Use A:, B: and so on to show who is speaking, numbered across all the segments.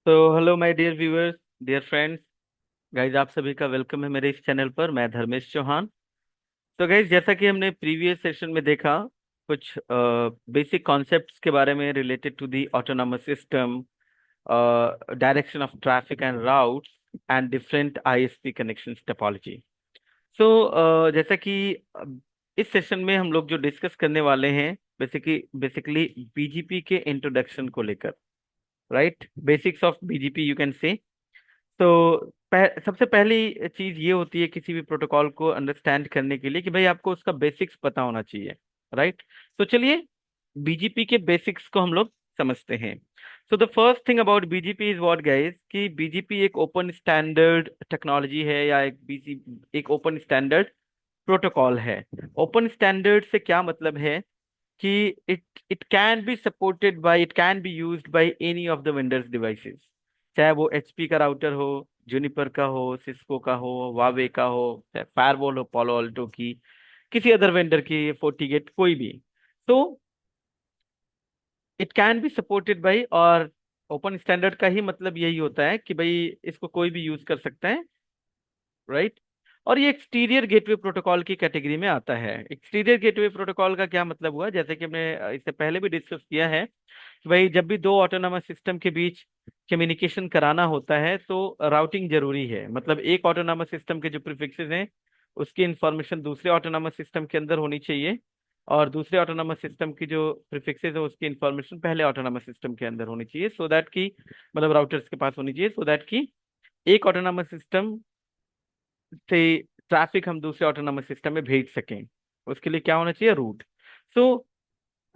A: तो hello my dear viewers, dear friends, guys आप सभी का वेलकम है मेरे इस चैनल पर। मैं धर्मेश चौहान। तो गाइज, जैसा कि हमने प्रीवियस सेशन में देखा, कुछ बेसिक कॉन्सेप्ट्स के बारे में related to the autonomous system, direction of traffic and routes and different ISP connections topology. जैसा कि इस सेशन में हम लोग जो डिस्कस करने वाले हैं, बेसिकली बीजीपी के इंट्रोडक्शन को लेकर, right, basics of BGP you can say. तो सबसे पहली चीज ये होती है किसी भी प्रोटोकॉल को अंडरस्टैंड करने के लिए कि भाई आपको उसका बेसिक्स पता होना चाहिए, राइट। तो चलिए बीजीपी के बेसिक्स को हम लोग समझते हैं। So the first thing about BGP is what guys, कि बीजीपी एक ओपन स्टैंडर्ड टेक्नोलॉजी है, या एक ओपन स्टैंडर्ड प्रोटोकॉल है। ओपन स्टैंडर्ड से क्या मतलब है कि it can be supported by, it can be used by any of the vendors devices. चाहे वो एचपी का राउटर हो, जूनिपर का हो, सिस्को का हो, वावे का हो, चाहे फायरवॉल हो पालो अल्टो की, किसी अदर वेंडर की, फोर्टीगेट, कोई भी। तो it can be supported bye, और ओपन स्टैंडर्ड का ही मतलब यही होता है कि भाई इसको कोई भी यूज कर सकता है, राइट। और ये एक्सटीरियर गेटवे प्रोटोकॉल की कैटेगरी में आता है। एक्सटीरियर गेटवे प्रोटोकॉल का क्या मतलब हुआ, जैसे कि हमने इससे पहले भी डिस्कस किया है कि भाई जब भी दो ऑटोनॉमस सिस्टम के बीच कम्युनिकेशन कराना होता है तो राउटिंग जरूरी है। मतलब एक ऑटोनॉमस सिस्टम के जो प्रीफिक्सेस हैं उसकी इंफॉर्मेशन दूसरे ऑटोनॉमस सिस्टम के अंदर होनी चाहिए, और दूसरे ऑटोनॉमस सिस्टम की जो प्रीफिक्सेस है उसकी इंफॉर्मेशन पहले ऑटोनॉमस सिस्टम के अंदर होनी चाहिए, सो दैट की, मतलब राउटर्स के पास होनी चाहिए, सो दैट की एक ऑटोनॉमस सिस्टम से ट्रैफिक हम दूसरे ऑटोनॉमस सिस्टम में भेज सकें। उसके लिए क्या होना चाहिए, रूट। सो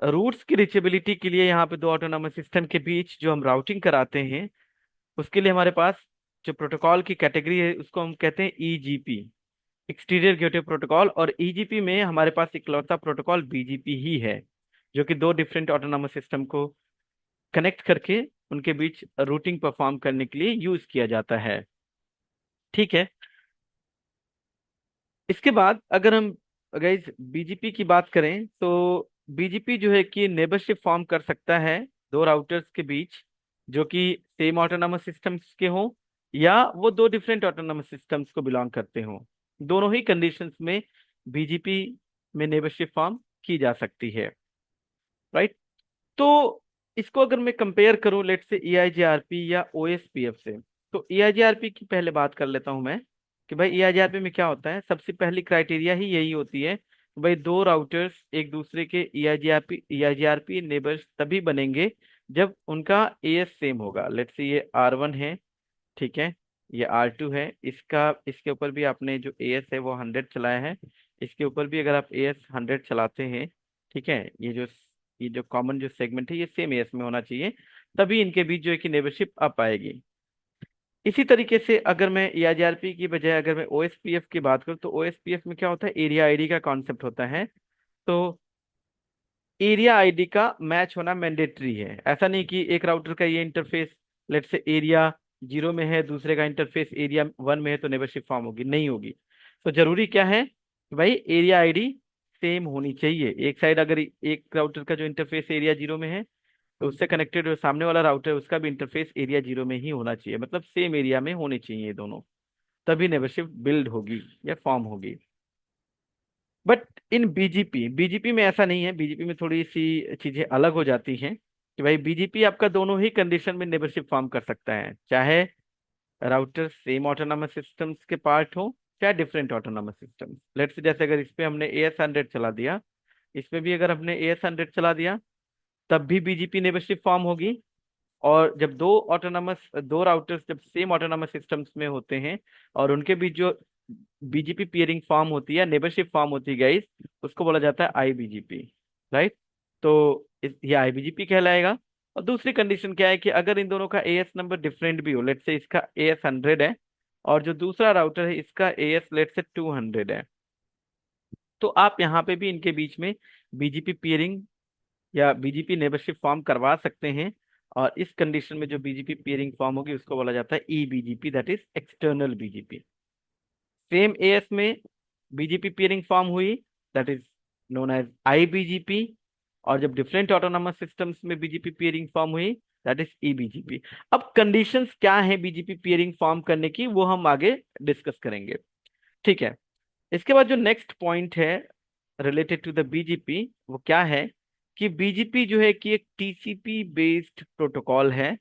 A: रूट्स की रीचेबिलिटी के लिए यहाँ पे दो ऑटोनॉमस सिस्टम के बीच जो हम राउटिंग कराते हैं, उसके लिए हमारे पास जो प्रोटोकॉल की कैटेगरी है उसको हम कहते हैं ईजीपी, एक्सटीरियर गेटवे प्रोटोकॉल। और ईजीपी में हमारे पास इकलौता प्रोटोकॉल बीजीपी ही है, जो कि दो डिफरेंट ऑटोनॉमस सिस्टम को कनेक्ट करके उनके बीच रूटिंग परफॉर्म करने के लिए यूज किया जाता है। ठीक है। इसके बाद अगर हम गाइज बीजीपी की बात करें तो बीजीपी जो है कि नेबरशिप फॉर्म कर सकता है दो राउटर्स के बीच, जो कि सेम ऑटोनॉमस सिस्टम्स के हों या वो दो डिफरेंट ऑटोनॉमस सिस्टम्स को बिलोंग करते हों। दोनों ही कंडीशंस में बीजीपी में नेबरशिप फॉर्म की जा सकती है, राइट। तो इसको अगर मैं कंपेयर करूं लेट से ईआईजीआरपी या ओएसपीएफ से, तो ईआईजीआरपी की पहले बात कर लेता हूं मैं कि भाई ईआईजीआरपी में क्या होता है। सबसे पहली क्राइटेरिया ही यही होती है कि भाई दो राउटर्स एक दूसरे के ईआईजीआरपी नेबर्स तभी बनेंगे जब उनका एएस सेम होगा। लेट से ये R1 है, ठीक है, ये R2 है, इसका इसके ऊपर भी आपने जो एएस है वो 100 चलाया है, इसके ऊपर भी अगर आप एएस 100 चलाते हैं, ठीक है, ये जो कॉमन जो सेगमेंट है ये सेम एएस में होना चाहिए, तभी इनके बीच जो है कि नेबरशिप आ पाएगी। इसी तरीके से अगर मैं ईआरजीआरपी की बजाय अगर मैं ओएसपीएफ की बात करूँ, तो ओएसपीएफ में क्या होता है, एरिया आईडी का कॉन्सेप्ट होता है। तो एरिया आईडी का मैच होना मैंडेटरी है। ऐसा नहीं कि एक राउटर का ये इंटरफेस लेट से एरिया 0 में है, दूसरे का इंटरफेस एरिया 1 में है, तो नेबरशिप फॉर्म होगी, नहीं होगी। तो जरूरी क्या है कि भाई एरिया आईडी सेम होनी चाहिए। एक साइड अगर एक राउटर का जो इंटरफेस एरिया 0 में है, तो उससे कनेक्टेड जो सामने वाला राउटर है उसका भी इंटरफेस एरिया 0 में ही होना चाहिए, मतलब सेम एरिया में होने चाहिए ये दोनों, तभी नेबरशिप बिल्ड होगी या फॉर्म होगी। बट इन बीजीपी बीजीपी में ऐसा नहीं है। बीजीपी में थोड़ी सी चीजें अलग हो जाती हैं कि भाई बीजीपी आपका दोनों ही कंडीशन में मेंबरशिप फॉर्म कर सकता है, चाहे राउटर सेम ऑटोनॉमस सिस्टम्स के पार्ट हो चाहे different autonomous system. Let's say जैसे अगर इस पे हमने AS100 चला दिया, इसमें भी अगर हमने AS100 चला दिया, तब भी बीजीपी मेंबरशिप फॉर्म होगी। और जब दो राउटर्स जब सेम ऑटोनॉमस सिस्टम्स में होते हैं और उनके बीच जो बीजीपी पियरिंग फॉर्म होती है, नेबरशिप फॉर्म होती है गाइस, उसको बोला जाता है आईबीजीपी, राइट। तो ये आईबीजीपी कहलाएगा। और दूसरी कंडीशन क्या है कि अगर इन दोनों का एएस नंबर डिफरेंट भी हो, लेट से इसका एएस 100 है और जो दूसरा राउटर है इसका एएस लेट से 200 है, तो आप यहाँ पे भी इनके बीच में बीजीपी पियरिंग या बीजीपी नेबरशिप फॉर्म करवा सकते हैं। और इस कंडीशन में जो बीजीपी पियरिंग फॉर्म होगी उसको बोला जाता है EBGP, that is external BGP. Same AS में बीजीपी पियरिंग फॉर्म हुई, that is known as IBGP. और जब डिफरेंट ऑटोनॉमस सिस्टम्स में बीजीपी पियरिंग फॉर्म हुई, दैट इज ईबीजीपी। अब कंडीशंस क्या है बीजीपी पेयरिंग फॉर्म करने की, वो हम आगे डिस्कस करेंगे। ठीक है। इसके बाद जो नेक्स्ट पॉइंट है रिलेटेड टू द बीजीपी, वो क्या है कि बीजीपी जो है कि एक टीसीपी बेस्ड प्रोटोकॉल है।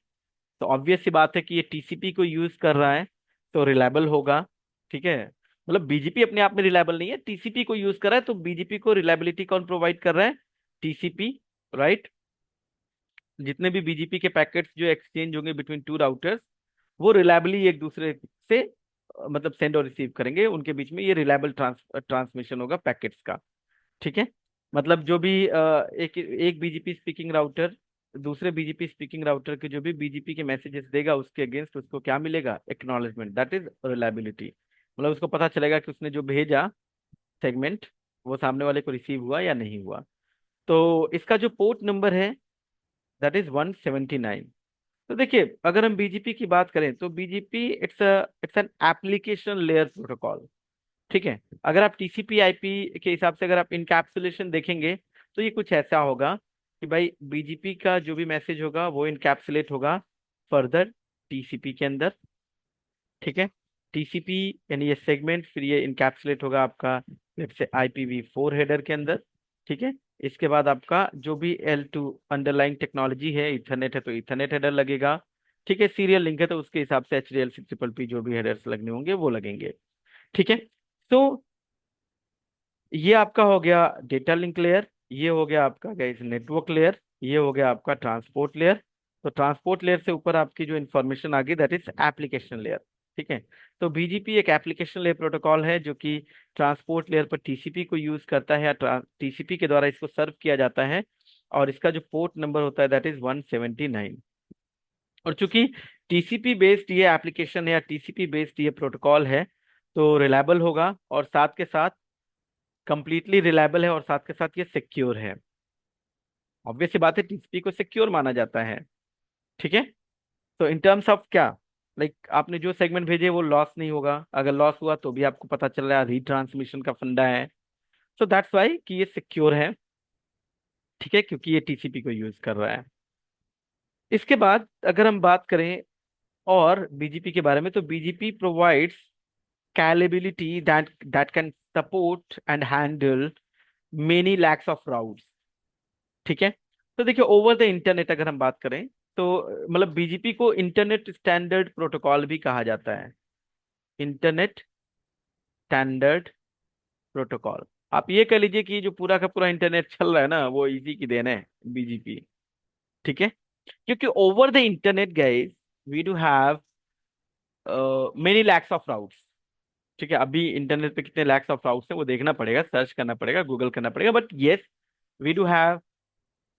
A: तो ऑब्वियस सी बात है कि ये टीसीपी को यूज कर रहा है, तो रिलायबल होगा। ठीक है। मतलब बीजीपी अपने आप में रिलायबल नहीं है, टीसीपी को यूज कर रहा है, तो बीजीपी को रिलायबिलिटी कौन प्रोवाइड कर रहा है? TCP, right. जितने भी बीजीपी के पैकेट्स जो एक्सचेंज होंगे बिटवीन टू राउटर्स, वो रिलायबली एक दूसरे से मतलब सेंड और रिसीव करेंगे, उनके बीच में ये रिलायबल ट्रांसमिशन होगा पैकेट्स का। ठीक है। मतलब जो भी एक एक बीजीपी स्पीकिंग राउटर दूसरे बीजीपी स्पीकिंग राउटर के जो भी बीजीपी के मैसेजेस देगा, उसके अगेंस्ट उसको क्या मिलेगा? Acknowledgement, that is reliability. मतलब उसको पता चलेगा कि उसने जो भेजा सेगमेंट, वो सामने वाले को रिसीव हुआ या नहीं हुआ। तो इसका जो पोर्ट नंबर है दैट इज 179। तो देखिए, अगर हम बीजीपी की बात करें तो BGP it's an application layer protocol. ठीक है। अगर आप टीसीपी आईपी के हिसाब से अगर आप इनकैप्सुलेशन देखेंगे, तो ये कुछ ऐसा होगा कि भाई बीजीपी का जो भी मैसेज होगा वो इनकैप्सुलेट होगा फर्दर टीसीपी के अंदर। ठीक है। टीसीपी यानी ये सेगमेंट, फिर ये इनकैप्सुलेट होगा आपका लेट्स से IPv4 हेडर के अंदर। ठीक है। इसके बाद आपका जो भी L2 अंडरलाइंग टेक्नोलॉजी है, इथरनेट है तो इथरनेट हेडर लगेगा। ठीक है। सीरियल लिंक है तो उसके हिसाब से HDL6 जो भी हेडर्स लगने होंगे वो लगेंगे। ठीक है। तो ये आपका हो गया डेटा लिंक लेयर, ये हो गया आपका गाइस नेटवर्क लेयर, ये हो गया आपका ट्रांसपोर्ट लेयर। तो ट्रांसपोर्ट लेयर से ऊपर आपकी जो इन्फॉर्मेशन आ गई दैट इज एप्लीकेशन लेयर। ठीक है। तो बीजीपी एक एप्लीकेशन लेयर प्रोटोकॉल है जो कि ट्रांसपोर्ट लेयर पर टीसीपी को यूज करता है, या टीसीपी के द्वारा इसको सर्व किया जाता है। और इसका जो पोर्ट नंबर होता है दैट इज 179। और चूंकि टीसीपी बेस्ड ये एप्लीकेशन है या टीसीपी बेस्ड ये प्रोटोकॉल है, तो रिलायबल होगा और साथ के साथ कंप्लीटली रिलायबल है और साथ के साथ ये सिक्योर है। ऑब्वियस सी बात है, टीसीपी को सिक्योर माना जाता है। ठीक है। तो इन टर्म्स ऑफ क्या, लाइक आपने जो सेगमेंट भेजे वो लॉस नहीं होगा, अगर लॉस हुआ तो भी आपको पता चल रहा है, रीट्रांसमिशन का फंडा है। सो दैट्स वाई कि ये सिक्योर है। ठीक है, क्योंकि ये टीसीपी को यूज कर रहा है। इसके बाद अगर हम बात करें और बीजीपी के बारे में, तो BGP provides scalability that can support and handle many lakhs of routes। ठीक है। तो देखिए, ओवर द इंटरनेट अगर हम बात करें, तो मतलब बीजीपी को इंटरनेट स्टैंडर्ड प्रोटोकॉल भी कहा जाता है। Internet standard protocol. आप ये कह लीजिए कि जो पूरा का पूरा इंटरनेट चल रहा है ना, वो इसी की देन है, बीजीपी। ठीक है। क्योंकि over the internet guys we do have many lakhs of routes. ठीक है। अभी इंटरनेट पे कितने लैक्स ऑफ राउट्स हैं वो देखना पड़ेगा, सर्च करना पड़ेगा, गूगल करना पड़ेगा, but yes we do have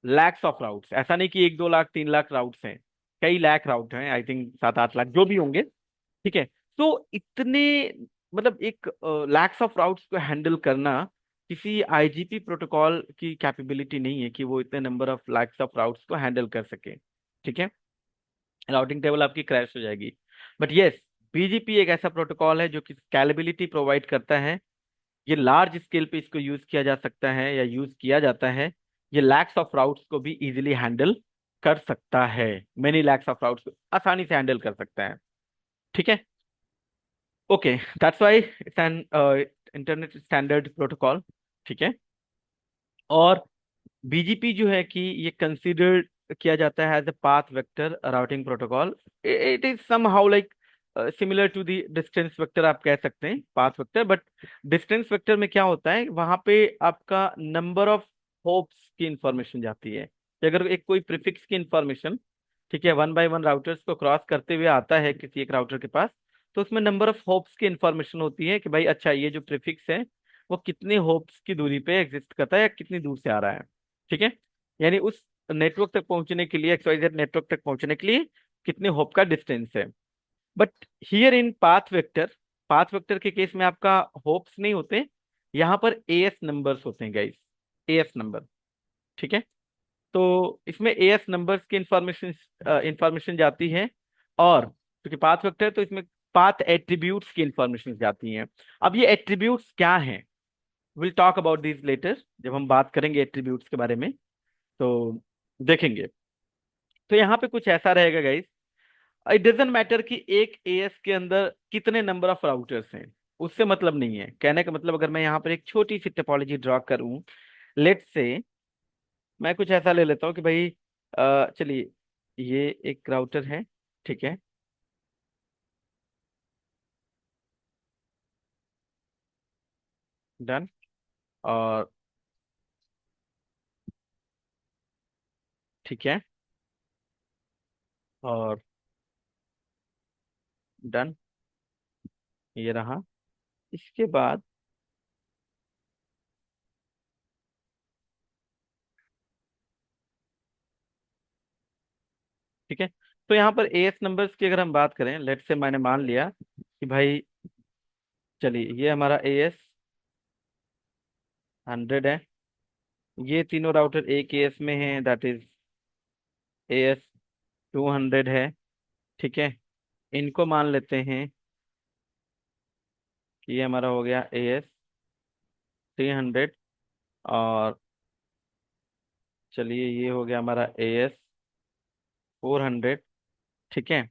A: lakhs of routes. ऐसा नहीं कि 1-2 लाख 3 लाख राउट्स हैं, कई लाख राउट हैं, आई थिंक 7-8 लाख जो भी होंगे। ठीक है। तो इतने मतलब एक लैक्स ऑफ राउट्स को हैंडल करना किसी आईजीपी प्रोटोकॉल की कैपेबिलिटी नहीं है कि वो इतने number of lakhs of routes को हैंडल कर सके। ठीक है। राउटिंग टेबल आपकी क्रैश हो जाएगी। बट यस, बीजीपी एक ऐसा प्रोटोकॉल है जो कि स्केलेबिलिटी प्रोवाइड करता है। ये लार्ज स्केल पे इसको यूज किया जा सकता है या यूज किया जाता है। ये लैक्स ऑफ राउट्स को भी इजीली हैंडल कर सकता है, मेनी लैक्स ऑफ राउट्स को आसानी से हैंडल कर सकता है। ठीक है। Okay, that's why it's an internet standard protocol. ठीक है। और बीजीपी जो है कि ये कंसिडर्ड किया जाता है as a path vector routing protocol. It is somehow like similar to the distance vector, आप कह सकते हैं path vector. But distance vector में क्या होता है, वहां पे आपका नंबर ऑफ होप्स की इंफॉर्मेशन जाती है कि अगर एक कोई प्रीफिक्स की इंफॉर्मेशन, ठीक है, 1 बाय 1 राउटर्स को क्रॉस करते हुए आता है किसी एक राउटर के पास, तो उसमें नंबर ऑफ होप्स की इंफॉर्मेशन होती है कि भाई अच्छा ये जो प्रीफिक्स है वो कितने होप्स की दूरी पे एग्जिस्ट करता है या कितनी दूर से आ रहा है। ठीक है। यानी उस नेटवर्क तक पहुंचने के लिए, XYZ नेटवर्क तक पहुंचने के लिए कितने होप का डिस्टेंस है। But here in path vector के केस में आपका होप्स नहीं होते, यहाँ पर एएस नंबर्स होते हैं गाइस, एएस नंबर। ठीक है। तो इसमें एएस नंबर्स की इंफॉर्मेशन इंफॉर्मेशन जाती है। और क्योंकि पाथ वेक्टर है तो इसमें पाथ एट्रीब्यूट्स की इंफॉर्मेशन जाती हैं। अब ये एट्रीब्यूट्स क्या हैं, will talk about this later, जब हम बात करेंगे एट्रीब्यूट्स के बारे में तो देखेंगे। तो यहाँ पे कुछ ऐसा रहेगा गाइस, इट डजेंट मैटर कि एक एएस के अंदर कितने नंबर ऑफ राउटर्स हैं, उससे मतलब नहीं है। कहने का मतलब अगर मैं यहाँ पर एक छोटी सी टोपोलॉजी ड्रॉ करूं, लेट से मैं कुछ ऐसा ले लेता हूँ कि भाई चलिए ये एक राउटर है, ठीक है, डन, और ठीक है, और डन, ये रहा। इसके बाद ठीक है, तो यहाँ पर एएस नंबर्स की अगर हम बात करें, लेट से मैंने मान लिया कि भाई चलिए ये हमारा एएस 100 है, ये तीनों राउटर एक एएस में है, दैट इज एएस 200 है, ठीक है। इनको मान लेते हैं कि ये हमारा हो गया एएस 300, और चलिए ये हो गया हमारा एएस 400, ठीक है।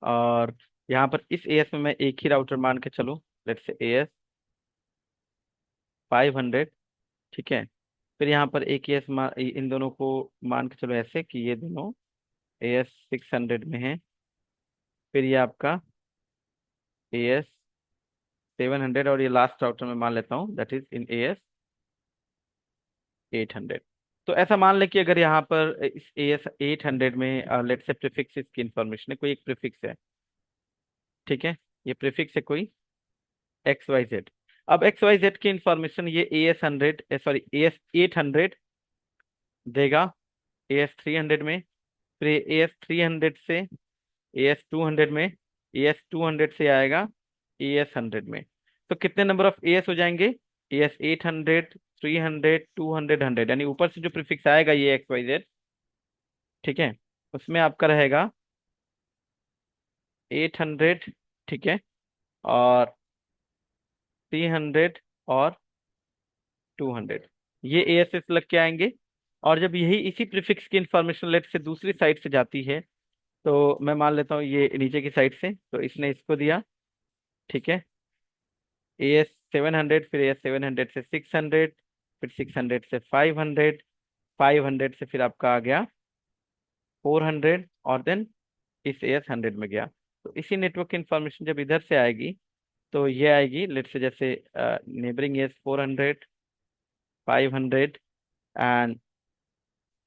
A: और यहाँ पर इस एएस में मैं एक ही राउटर मान के चलूँ, लेट से एएस 500, ठीक है। फिर यहाँ पर एक एएस इन दोनों को मान के चलो ऐसे कि ये दोनों एएस 600 में है। फिर ये आपका एएस 700, और ये लास्ट राउटर में मान लेता हूँ दैट इज इन एएस 800। तो ऐसा मान लें कि अगर यहाँ पर इस एएस 800 में लेट से प्रीफिक्स की इंफॉर्मेशन है, कोई एक प्रीफिक्स है, ठीक है, ये प्रीफिक्स है कोई XYZ। अब XYZ की इंफॉर्मेशन ये AS 100, सॉरी AS 800 देगा AS 300 में। फिर AS 300 से AS 200 में, AS 200 से आएगा AS 100 में। तो कितने नंबर ऑफ एएस हो जाएंगे? AS 800, 300, 200, 100, यानी ऊपर से जो प्रीफिक्स आएगा ये XYZ, ठीक है, उसमें आपका रहेगा 800, ठीक है, और 300 और 200, ये एएसएस लग के आएंगे। और जब यही इसी प्रीफिक्स की इंफॉर्मेशन लेट से दूसरी साइड से जाती है, तो मैं मान लेता हूँ ये नीचे की साइड से, तो इसने इसको दिया, ठीक है, AS 700, फिर AS 700 से 600, फिर 600 से 500, 500 से फिर आपका आ गया 400, और देन इस AS 100 में गया। तो इसी नेटवर्क की इंफॉर्मेशन जब इधर से आएगी, तो ये आएगी लेट से जैसे नेबरिंग AS 400, 500 एंड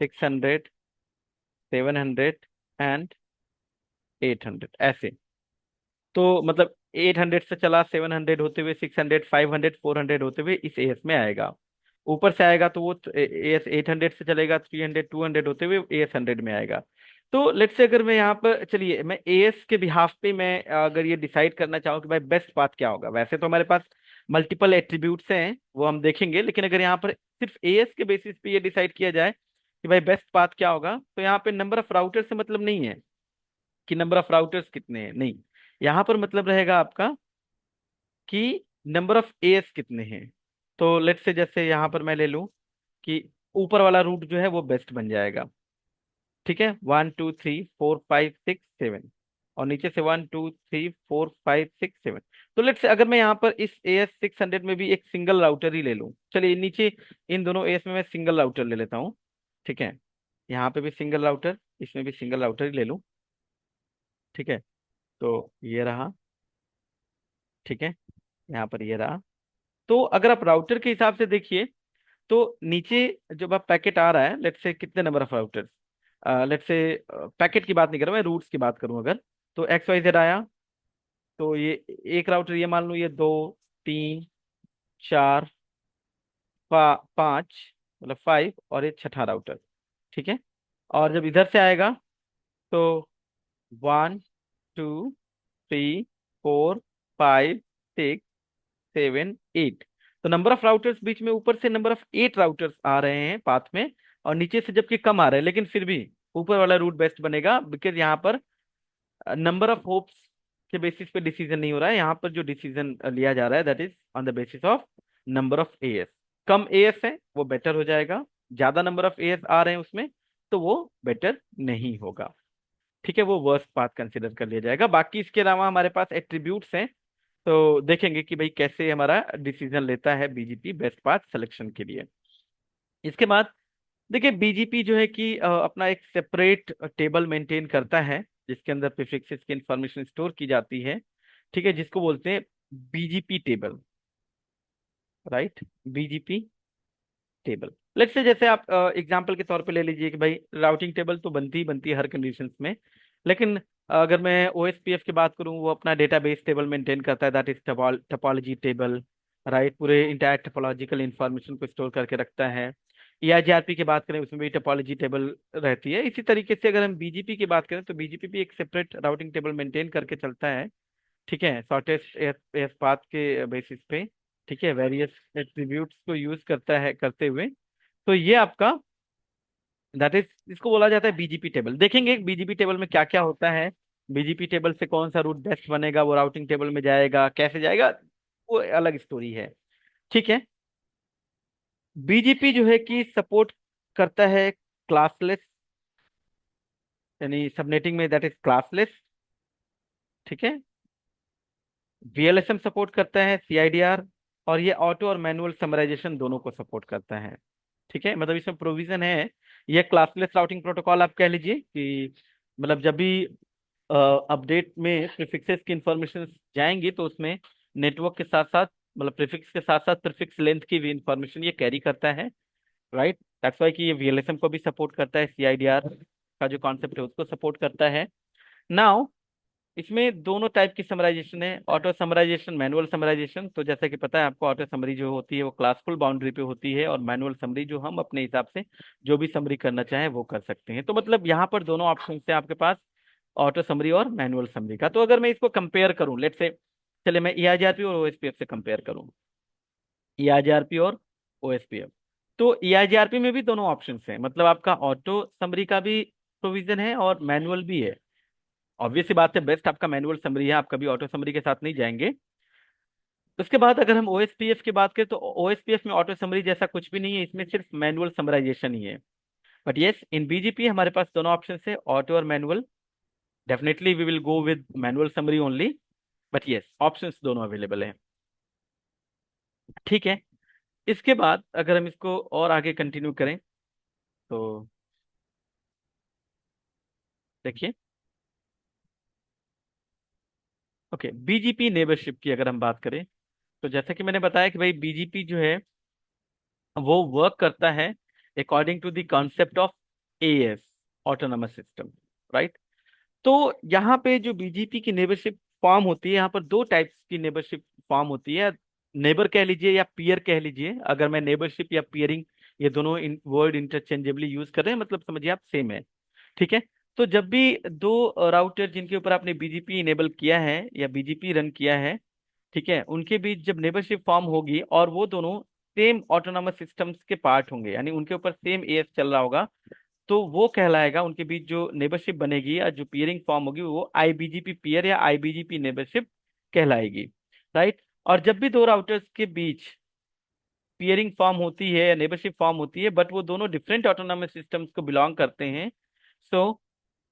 A: 600, 700 एंड 800, ऐसे। तो मतलब 800 से चला, 700 होते हुए, 600, 500, 400 होते हुए इस एएस में आएगा। ऊपर से आएगा तो वो एएस 800 से चलेगा, 300, 200 होते हुए एएस 100 में आएगा। तो लेट्स से अगर मैं यहाँ पर चलिए मैं एएस के बिहाफ पे मैं अगर ये डिसाइड करना चाहूँ कि भाई बेस्ट पाथ क्या होगा, वैसे तो हमारे पास मल्टीपल एट्रीब्यूट्स हैं वो हम देखेंगे, लेकिन अगर यहाँ पर सिर्फ एएस के बेसिस पे ये डिसाइड किया जाए कि भाई बेस्ट पाथ क्या होगा, तो यहाँ पे नंबर ऑफ राउटर से मतलब नहीं है कि नंबर ऑफ राउटर्स कितने हैं, नहीं, यहाँ पर मतलब रहेगा आपका कि नंबर ऑफ एएस कितने हैं। तो लेट्स से जैसे यहाँ पर मैं ले लूँ कि ऊपर वाला रूट जो है वो बेस्ट बन जाएगा, ठीक है, 1 2 3 4 5 6 7, और नीचे से 1 2 3 4 5 6 7। तो लेट्स से अगर मैं यहाँ पर इस AS 600 में भी एक सिंगल राउटर ही ले लूँ, चलिए नीचे इन दोनों एएस में मैं सिंगल राउटर ले लेता हूँ, ठीक है, यहाँ पे भी सिंगल राउटर, इसमें भी सिंगल राउटर ही ले लूँ, ठीक है। तो ये रहा, ठीक है, यहाँ पर ये रहा। तो अगर आप राउटर के हिसाब से देखिए, तो नीचे जब आप पैकेट आ रहा है, लेट्स से कितने number of routers, let's say packet की बात नहीं कर रहा मैं, रूट्स की बात करूं अगर, तो XYZ आया, तो ये एक राउटर, ये मान लो ये 2 3 4 5, मतलब 5, और ये छठा राउटर, ठीक है। और जब इधर से आएगा तो 1 2 3 4 5 6 7 8, तो नंबर ऑफ राउटर्स बीच में ऊपर से नंबर ऑफ 8 राउटर्स आ रहे हैं पाथ में, और नीचे से जबकि कम आ रहे हैं, लेकिन फिर भी ऊपर वाला रूट बेस्ट बनेगा, बिकॉज यहाँ पर नंबर ऑफ होप्स के बेसिस पे डिसीजन नहीं हो रहा है, यहाँ पर जो डिसीजन लिया जा रहा है that is on the basis of number of as. Come as है वो बेटर हो जाएगा, ज्यादा नंबर ऑफ एएस आ रहे हैं उसमें, तो वो बेटर नहीं होगा। ठीक है, वो वर्स्ट पाथ कंसिडर कर लिया जाएगा। बाकी इसके अलावा हमारे पास एट्रीब्यूट्स हैं, तो देखेंगे कि भाई कैसे हमारा डिसीजन लेता है बीजीपी बेस्ट पाथ सिलेक्शन के लिए। इसके बाद देखिए, बीजीपी जो है कि अपना एक सेपरेट टेबल मेंटेन करता है, जिसके अंदर प्रीफिक्सेस की इंफॉर्मेशन स्टोर की जाती है। ठीक है, जिसको बोलते हैं BGP table, right, BGP table. Let's say जैसे आप एग्जांपल के तौर पे ले लीजिए कि भाई राउटिंग टेबल तो बनती ही बनती है हर कंडीशंस में, लेकिन अगर मैं ओएसपीएफ की बात करूं, वो अपना डेटाबेस टेबल मेंटेन करता है, that is topology table, right, पूरे इंटायर टोपोलॉजिकल इंफॉर्मेशन को स्टोर करके रखता है। ईआईजीआरपी की बात करें, उसमें भी टोपोलॉजी टेबल रहती है। इसी तरीके से अगर हम बीजीपी की बात करें, तो बीजीपी भी एक सेपरेट राउटिंग टेबल मेंटेन करके चलता है। ठीक है, शॉर्टेस्ट एस पाथ के बेसिस पे। ठीक है, वेरियस एट्रीब्यूट्स को यूज करता है करते हुए। तो ये आपका दैट इज, इसको बोला जाता है बीजीपी टेबल। देखेंगे बीजीपी टेबल में क्या क्या होता है, बीजीपी टेबल से कौन सा रूट बेस्ट बनेगा, वो राउटिंग टेबल में जाएगा, कैसे जाएगा, वो अलग स्टोरी है। ठीक है, बीजीपी जो है कि सपोर्ट करता है क्लासलेस, यानी सबनेटिंग में दैट इज क्लासलेस। ठीक है, वीएलएसएम सपोर्ट करता है, सीआईडीआर, और ये ऑटो और मैनुअल समराइजेशन दोनों को सपोर्ट करता है। ठीक है, मतलब इसमें प्रोविजन है। ये क्लासलेस राउटिंग प्रोटोकॉल आप कह लीजिए कि मतलब जब भी अपडेट में प्रीफिक्सेस की इंफॉर्मेशन जाएंगी, तो उसमें नेटवर्क के साथ साथ, मतलब प्रीफिक्स के साथ साथ प्रीफिक्स लेंथ की भी इंफॉर्मेशन ये कैरी करता है, राइट। दैट्स वाई कि ये वीएलएसएम को भी सपोर्ट करता है, सीआईडीआर का जो कॉन्सेप्ट है उसको सपोर्ट करता है। नाउ इसमें दोनों टाइप की समराइजेशन है, ऑटो समराइजेशन, मैनुअल समराइजेशन। तो जैसा कि पता है आपको, ऑटो समरी जो होती है वो क्लासफुल बाउंड्री पे होती है, और मैनुअल समरी जो हम अपने हिसाब से जो भी समरी करना चाहें वो कर सकते हैं। तो मतलब यहाँ पर दोनों ऑप्शन है आपके पास, ऑटो समरी और मैनुअल समरी का। तो अगर मैं इसको कंपेयर करूं, लेट से चले मैं ईआईजीआरपी और ओएसपीएफ से कंपेयर करूं, ईआईजीआरपी और ओएसपीएफ, तो ईआईजीआरपी में भी दोनों ऑप्शन हैं, मतलब आपका ऑटो समरी का भी प्रोविजन है और मैनुअल भी है। ऑब्वियस सी बात है, बेस्ट आपका मैनुअल समरी है, आप कभी ऑटो समरी के साथ नहीं जाएंगे। उसके बाद अगर हम ओएसपीएफ की बात करें, तो ओएसपीएफ में ऑटो समरी जैसा कुछ भी नहीं है, इसमें सिर्फ मैनुअल समराइजेशन ही है। बट यस, इन बीजीपी हमारे पास दोनों ऑप्शन है, ऑटो और manual. Definitely we will go with manual summary only, but yes, options दोनों अवेलेबल हैं। ठीक है, इसके बाद अगर हम इसको और आगे कंटिन्यू करें, तो देखिए, ओके, बीजीपी नेबरशिप की अगर हम बात करें, तो जैसा कि मैंने बताया कि भाई बीजीपी जो है वो वर्क करता है according to the concept of AS, autonomous system, right. तो यहाँ पे जो बीजीपी की नेबरशिप फॉर्म होती है, यहाँ पर दो टाइप्स की नेबरशिप फॉर्म होती है। नेबर कह लीजिए या पीयर कह लीजिए, अगर मैं नेबरशिप या पीयरिंग, ये दोनों वर्ड इंटरचेंजेबली यूज कर रहे हैं, मतलब समझिए आप सेम है। ठीक है, तो जब भी दो राउटर जिनके ऊपर आपने बीजीपी इनेबल किया है या बीजीपी रन किया है, ठीक है, उनके बीच जब नेबरशिप फॉर्म होगी और वो दोनों सेम ऑटोनॉमस सिस्टम्स के पार्ट होंगे, यानी उनके ऊपर सेम एएस चल रहा होगा, तो वो कहलाएगा, उनके बीच जो नेबरशिप बनेगी या जो पीयरिंग फॉर्म होगी, वो आईबीजीपी पीयर या आईबीजीपी नेबरशिप कहलाएगी, राइट। और जब भी दो राउटर्स के बीच पीयरिंग फॉर्म होती है या नेबरशिप फॉर्म होती है, बट वो दोनों डिफरेंट ऑटोनॉमस सिस्टम्स को बिलोंग करते हैं, सो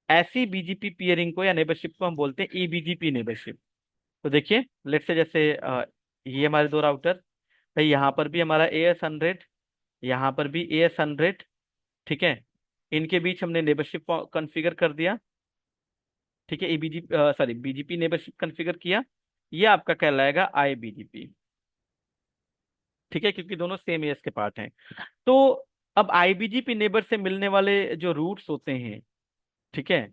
A: ऐसी बीजीपी पीयरिंग को या नेबरशिप को हम बोलते हैं ईबीजीपी नेबरशिप। तो देखिए, लेट्स से जैसे ये हमारे दो राउटर, भाई यहाँ पर भी हमारा AS100, यहाँ पर भी AS100। ठीक है, इनके बीच हमने नेबरशिप कॉन्फ़िगर कर दिया। ठीक है, ईबीजी सॉरी बीजीपी नेबरशिप कॉन्फ़िगर किया, ये आपका कहलाएगा आईबीजीपी। ठीक है, क्योंकि दोनों सेम एएस के पार्ट हैं। तो अब आईबीजीपी नेबर से मिलने वाले जो रूट्स होते हैं, ठीक है,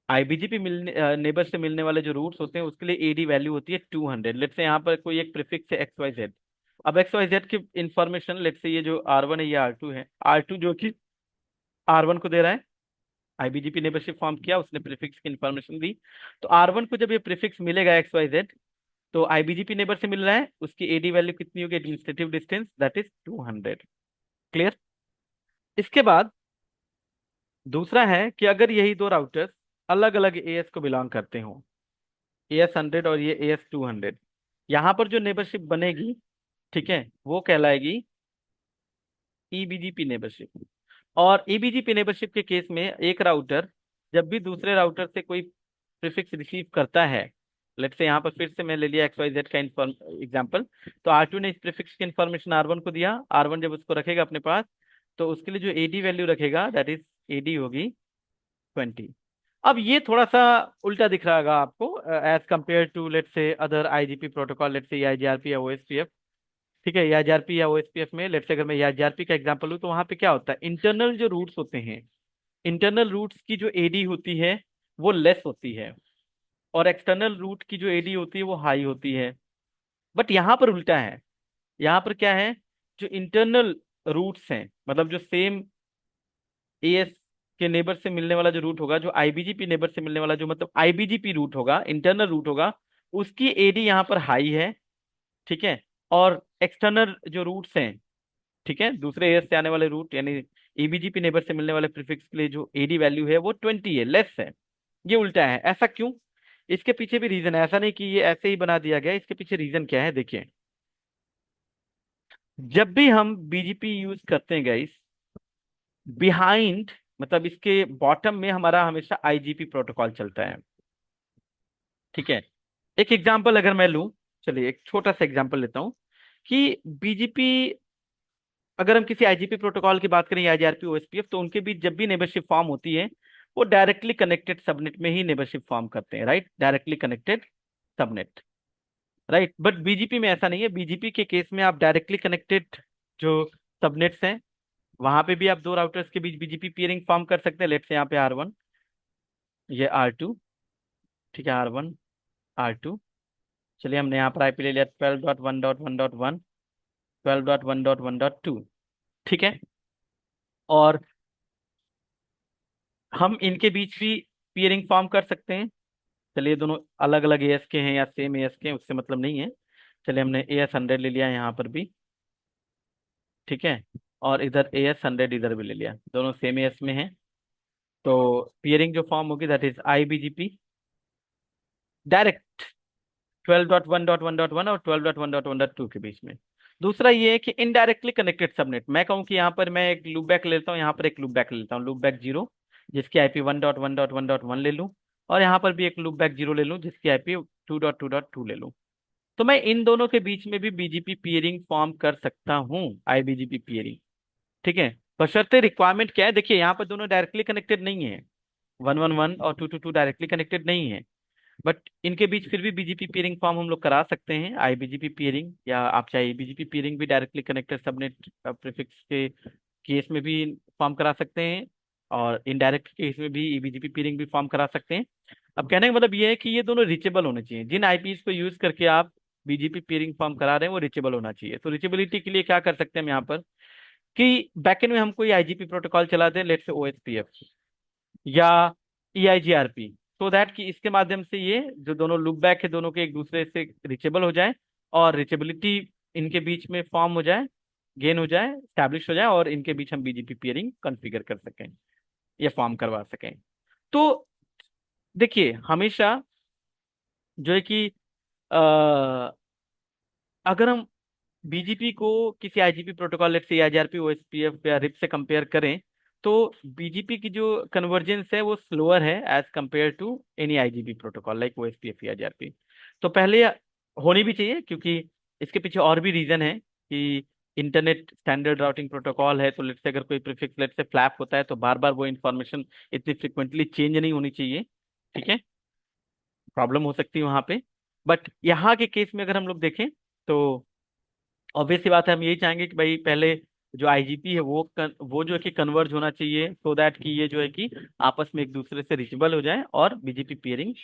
A: आईबीजीपी मिलने नेबर से मिलने वाले जो रूट्स होते हैं, उसके लिए एडी वैल्यू होती है 200। लेट्स से यहाँ पर कोई एक प्रीफिक्स है XYZ। अब XYZ की इंफॉर्मेशन, लेट्स से ये जो R1 है, ये R2 है, R2 जो कि R1 को दे रहा है, आईबीजीपी नेबरशिप फॉर्म किया, उसने प्रीफिक्स की इंफॉर्मेशन दी। तो R1 को जब ये प्रीफिक्स मिलेगा XYZ, तो आईबीजीपी नेबर से मिल रहा है, उसकी एडी वैल्यू कितनी होगी, administrative distance, that is 200। Clear. इसके बाद दूसरा है कि अगर यही दो राउटर्स अलग अलग एएस को बिलोंग करते हो, AS100 और ये AS200, यहाँ पर जो नेबरशिप बनेगी, ठीक है, वो कहलाएगी ईबीजीपी नेबरशिप। और ईबीजीपी नेबरशिप के केस में एक राउटर जब भी दूसरे राउटर से कोई प्रीफिक्स रिसीव करता है, लेट्स से यहाँ पर फिर से मैं ले लिया XYZ का एग्जांपल, तो R2 ने इस प्रीफिक्स की इंफॉर्मेशन R1 को दिया, R1 जब उसको रखेगा अपने पास तो उसके लिए जो एडी वैल्यू रखेगा दैट इज एडी होगी 20। अब ये थोड़ा सा उल्टा दिख रहा होगा आपको as compare to let's say other IGP protocol, let's say IGRP या ओएसपीएफ। ठीक है, आईजीआरपी या ओएसपीएफ में लेट्स से अगर मैं आईजीआरपी का एग्जांपल लूँ तो वहां पे क्या होता है, इंटरनल जो रूट्स होते हैं, इंटरनल रूट्स की जो एडी होती है वो लेस होती है, और एक्सटर्नल रूट की जो एडी होती है वो हाई होती है। बट यहाँ पर उल्टा है, यहाँ पर क्या है, जो इंटरनल रूट्स हैं, मतलब जो सेम एएस के नेबर से मिलने वाला जो रूट होगा, जो आईबीजीपी नेबर से मिलने वाला जो मतलब आईबीजीपी रूट होगा, इंटरनल रूट होगा, उसकी एडी यहाँ पर हाई है। ठीक है, और एक्सटर्नल जो रूट्स हैं, ठीक है, दूसरे एएस से आने वाले रूट यानी ईबीजीपी नेबर से मिलने वाले प्रीफिक्स के लिए जो एडी वैल्यू है वो 20 है, लेस है। ये उल्टा है, ऐसा क्यों? इसके पीछे भी रीजन है, ऐसा नहीं कि ये ऐसे ही बना दिया गया, इसके पीछे रीजन क्या है देखिए। जब भी हम बीजीपी यूज करते हैं गाइस, बिहाइंड मतलब इसके बॉटम में हमारा हमेशा आईजीपी प्रोटोकॉल चलता है। ठीक है, एक एग्जांपल अगर मैं लूं, चलिए एक छोटा सा एग्जांपल लेता हूं कि बीजीपी, अगर हम किसी आईजीपी प्रोटोकॉल की बात करें या आईजीआरपी ओएसपीएफ, तो उनके बीच जब भी नेबरशिप फॉर्म होती है वो डायरेक्टली कनेक्टेड सबनेट में ही नेबरशिप फॉर्म करते हैं, right, directly connected subnet, right. But BGP में ऐसा नहीं है, बीजीपी के केस में आप डायरेक्टली कनेक्टेड जो सबनेट्स हैं वहां पे भी आप दो राउटर्स के बीच बीजीपी पीयरिंग फॉर्म कर सकते हैं। लेट्स से यहाँ पे R1, ये R2, ठीक है, R1 R2, चलिए हमने यहाँ पर आईपी ले लिया 12.1.1.1, 12.1.1.2। ठीक है, और हम इनके बीच भी पीयरिंग फॉर्म कर सकते हैं। चलिए दोनों अलग अलग एएस के हैं या सेम एएस के हैं उससे मतलब नहीं है, चलिए हमने AS100 ले लिया यहाँ पर भी। ठीक है, और इधर AS100 इधर भी ले लिया, दोनों सेम एएस में हैं। तो पीयरिंग जो फॉर्म होगी दैट इज आईबीजीपी डायरेक्ट 12.1.1.1 और 12.1.1.2 के बीच में। दूसरा ये है कि इनडायरेक्टली कनेक्टेड सबनेट, मैं कहूँ कि यहाँ पर मैं एक लूप बैक लेता हूँ, यहाँ पर एक लूप बैक लेता हूँ, लूप बैक 0 जिसकी आईपी 1.1.1.1 ले लूँ, और यहाँ पर भी एक लूप बैक 0 ले लूँ जिसकी आईपी 2.2.2 ले लूँ। तो मैं इन दोनों के बीच में भी बीजीपी पीयरिंग फॉर्म कर सकता हूँ, आईबीजीपी पीयरिंग। ठीक है, बशर्ते रिक्वायरमेंट क्या है, देखिए यहाँ पर दोनों डायरेक्टली कनेक्टेड नहीं है, 111 और 222 डायरेक्टली कनेक्टेड नहीं है, बट इनके बीच फिर भी बीजीपी पीयरिंग फॉर्म हम लोग करा सकते हैं, आईबीजीपी पीयरिंग, या आप चाहे बीजीपी पीयरिंग भी डायरेक्टली कनेक्टेड सबनेट प्रीफिक्स के केस में भी फॉर्म करा सकते हैं, और इनडायरेक्ट केस में भी ईबीजीपी पीयरिंग भी फॉर्म करा सकते हैं। अब कहने का मतलब ये है कि ये दोनों रिचेबल होने चाहिए, जिन आईपीस को यूज करके आप बीजीपी पीयरिंग फॉर्म करा रहे हैं वो रिचेबल होना चाहिए। तो रिचेबिलिटी के लिए क्या कर सकते हैं हम यहाँ पर कि बैकएंड में हम कोई आईजीपी प्रोटोकॉल चलाते हैं, लेट्स से ओएसपीएफ या EIGRP, सो दैट कि इसके माध्यम से ये जो दोनों लुक बैक है दोनों के एक दूसरे से रिचेबल हो जाए, और रिचेबिलिटी इनके बीच में फॉर्म हो जाए, गेन हो जाए, स्टैब्लिश हो जाए, और इनके बीच हम बीजीपी पियरिंग कॉन्फ़िगर कर सकें या फॉर्म करवा सकें। तो देखिए हमेशा जो है कि अ, अगर हम बीजीपी को किसी आईजीपी प्रोटोकॉल लेट से आईजीआरपी ओएसपीएफ या रिप से कंपेयर करें, तो बीजीपी की जो कन्वर्जेंस है वो स्लोअर है as compare to any IGP protocol like OSPF या आईजीआरपी। तो पहले होनी भी चाहिए, क्योंकि इसके पीछे और भी रीजन है कि इंटरनेट स्टैंडर्ड राउटिंग प्रोटोकॉल है, तो लेट से अगर कोई प्रीफिक्स लेट से फ्लैप होता है तो बार बार वो इन्फॉर्मेशन इतनी फ्रिक्वेंटली चेंज नहीं होनी चाहिए। ठीक है, प्रॉब्लम हो सकती है वहां पे। बट यहाँ के केस में अगर हम लोग देखें तो ऑब्वियस सी बात है, हम यही चाहेंगे कि भाई पहले जो आईजीपी है वो जो है कि कन्वर्ज होना चाहिए, सो दैट कि ये जो है कि आपस में एक दूसरे से रिचेबल हो जाए और बीजीपी पेयरिंग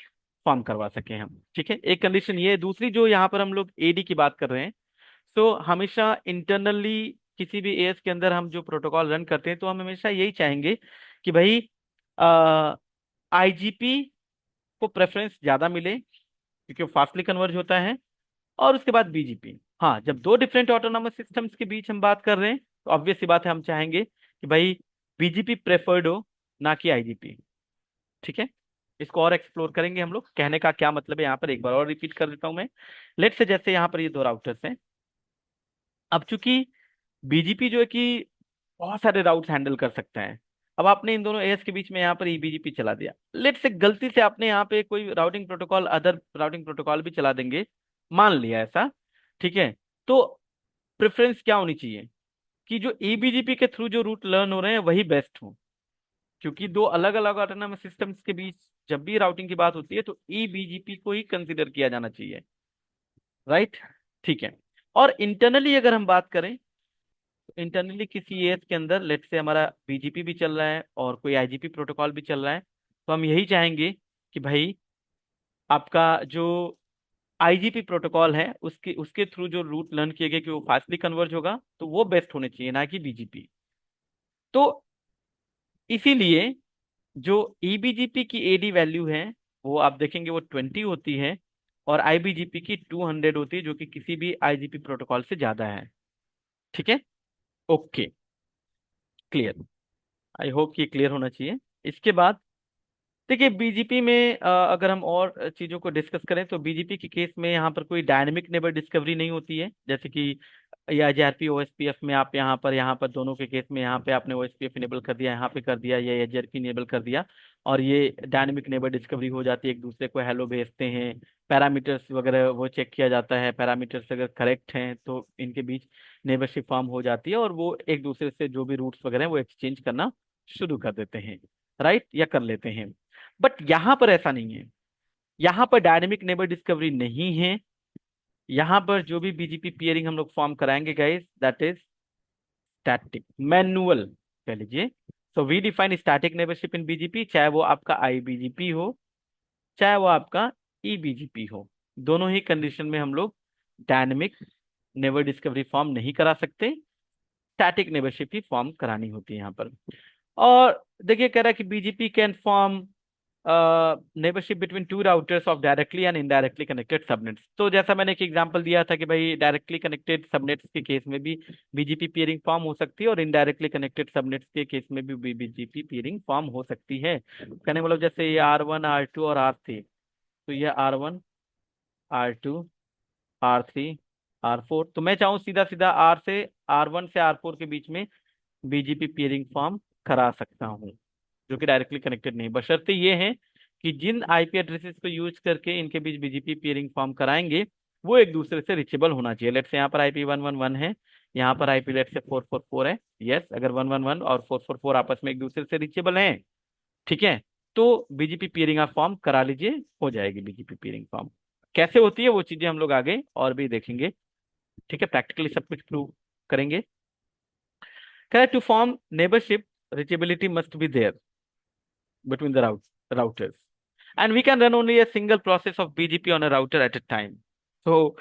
A: फॉर्म करवा सकें हम। ठीक है, एक कंडीशन ये है। दूसरी जो यहाँ पर हम लोग एडी की बात कर रहे हैं, सो हमेशा इंटरनली किसी भी एएस के अंदर हम जो प्रोटोकॉल रन करते हैं तो हम हमेशा यही चाहेंगे कि भाई आईजीपी को प्रेफरेंस ज्यादा मिले क्योंकि वो फास्टली कन्वर्ज होता है, और उसके बाद बीजीपी। हाँ, जब दो डिफरेंट ऑटोनॉमस सिस्टम्स के बीच हम बात कर रहे हैं तो ऑब्वियस सी बात है हम चाहेंगे कि भाई बीजीपी प्रेफर्ड हो, ना कि आईजीपी। ठीक है, इसको और एक्सप्लोर करेंगे हम लोग, कहने का क्या मतलब है यहाँ पर एक बार और रिपीट कर देता हूँ मैं। लेट से जैसे यहाँ पर ये दो राउटर्स हैं, अब चूंकि बीजीपी जो है कि बहुत सारे राउट्स हैंडल कर सकता है। अब आपने इन दोनों एएस के बीच में यहाँ पर ईबीजीपी चला दिया, लेट से गलती से आपने यहाँ पे कोई routing protocol, other routing protocol भी चला देंगे, मान लिया ऐसा, ठीक है। तो प्रेफरेंस क्या होनी चाहिए कि जो ईबीजीपी के थ्रू जो रूट लर्न हो रहे हैं वही बेस्ट हो, क्योंकि दो अलग अलग ऑटोनॉमस सिस्टम्स के बीच जब भी राउटिंग की बात होती है तो ईबीजीपी को ही कंसीडर किया जाना चाहिए, राइट। ठीक है। और इंटरनली अगर हम बात करें, तो इंटरनली किसी एएस के अंदर लेट से हमारा बीजीपी भी चल रहा है और कोई आईजीपी प्रोटोकॉल भी चल रहा है, तो हम यही चाहेंगे कि भाई आपका जो आईजीपी प्रोटोकॉल है उसके उसके थ्रू जो रूट लर्न किए गए कि वो फास्टली कन्वर्ज होगा, तो वो बेस्ट होने चाहिए, ना कि बीजीपी। तो इसीलिए जो ईबीजीपी की एडी वैल्यू है वो आप देखेंगे वो 20 होती है, और आईबीजीपी की 200 होती है, जो कि किसी भी आईजीपी प्रोटोकॉल से ज्यादा है। ठीक है। Okay, clear. आई होप कि क्लियर होना चाहिए। इसके बाद देखिए बीजीपी में अगर हम और चीजों को डिस्कस करें तो बीजीपी के केस में यहाँ पर कोई डायनेमिक नेबर डिस्कवरी नहीं होती है, जैसे कि या जेआरपी ओएसपीएफ में आप यहाँ पर दोनों के केस में यहाँ पे आपने ओएसपीएफ इनेबल कर दिया, यहाँ पे कर दिया, या एचआरपी इनेबल कर दिया, और ये डायनेमिक नेबर डिस्कवरी हो जाती है, एक दूसरे को हेलो भेजते हैं, पैरामीटर्स वगैरह वो चेक किया जाता है, पैरामीटर्स अगर करेक्ट हैं तो इनके बीच नेबरशिप फॉर्म हो जाती है, और वो एक दूसरे से जो भी रूट्स वगैरह हैं वो एक्सचेंज करना शुरू कर देते हैं, राइट, या कर लेते हैं। बट यहाँ पर ऐसा नहीं है, यहाँ पर डायनेमिक नेबर डिस्कवरी नहीं है। यहाँ पर जो भी बीजीपी पियरिंग हम लोग फॉर्म कराएंगे guys, that is static manual कह लीजिए। So we define static neighbourship in BGP, चाहे वो आपका आईबीजीपी हो, चाहे वो आपका ईबीजीपी हो, दोनों ही कंडीशन में हम लोग डायनेमिक नेबर डिस्कवरी फॉर्म नहीं करा सकते, स्टैटिक नेबरशिप ही फॉर्म करानी होती है यहाँ पर। और देखिए कह रहा है कि BGP can form neighbourship between two routers of directly and indirectly connected subnets. तो जैसा मैंने एक एग्जांपल दिया था कि भाई डायरेक्टली कनेक्टेड सबनेट्स के केस में भी बीजीपी पियरिंग फॉर्म हो सकती है, और इनडायरेक्टली कनेक्टेड सबनेट्स के केस में भी बीजीपी पियरिंग फॉर्म हो सकती है। कहने का मतलब जैसे ये R1 R2 और R3, तो ये R1 R2 R3 R4, तो मैं चाहूँ सीधा सीधा R1 से R4 के बीच में बीजीपी पियरिंग फॉर्म करा सकता हूँ, जो कि डायरेक्टली कनेक्टेड नहीं, बशर्ते ये है कि जिन आईपी एड्रेसेस को यूज करके इनके बीच बीजीपी पियरिंग फॉर्म कराएंगे वो एक दूसरे से रिचेबल होना चाहिए। लेट से यहाँ पर आईपी 111 है, यहाँ पर आईपी लेट से 444 है। यस, अगर 111 और 444 आपस में एक दूसरे से रिचेबल हैं, ठीक है, तो बीजीपी पियरिंग आप फॉर्म करा लीजिए, हो जाएगी बीजीपी पियरिंग फॉर्म। कैसे होती है वो चीजें हम लोग आगे और भी देखेंगे, ठीक है, प्रैक्टिकली सब कुछ प्रूव करेंगे। कह रहा है to form neighbourship reachability must be there between the routers, and we can run only a single process of BGP on a router at a time। तो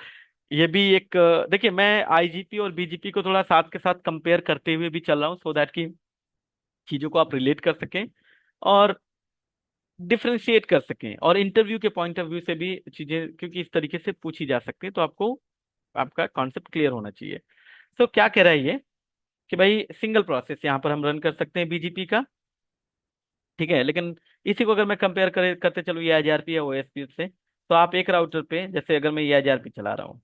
A: ये भी एक देखिए मैं आईजीपी और बीजीपी को थोड़ा साथ के साथ कंपेयर करते हुए भी चल रहा हूँ, सो दैट कि चीजों को आप रिलेट कर सकें और डिफरेंशिएट कर सकें, और इंटरव्यू के पॉइंट ऑफ व्यू से भी चीजें क्योंकि इस तरीके से पूछी जा सकती है, तो आपको आपका कॉन्सेप्ट क्लियर होना चाहिए। सो क्या कह रहा है ये कि भाई सिंगल प्रोसेस यहाँ पर हम रन कर सकते हैं बीजीपी का, ठीक है, लेकिन इसी को अगर मैं कंपेयर करते चलूँ EIGRP या ओएसपी से, तो आप एक राउटर पे जैसे अगर मैं EIGRP चला रहा हूँ,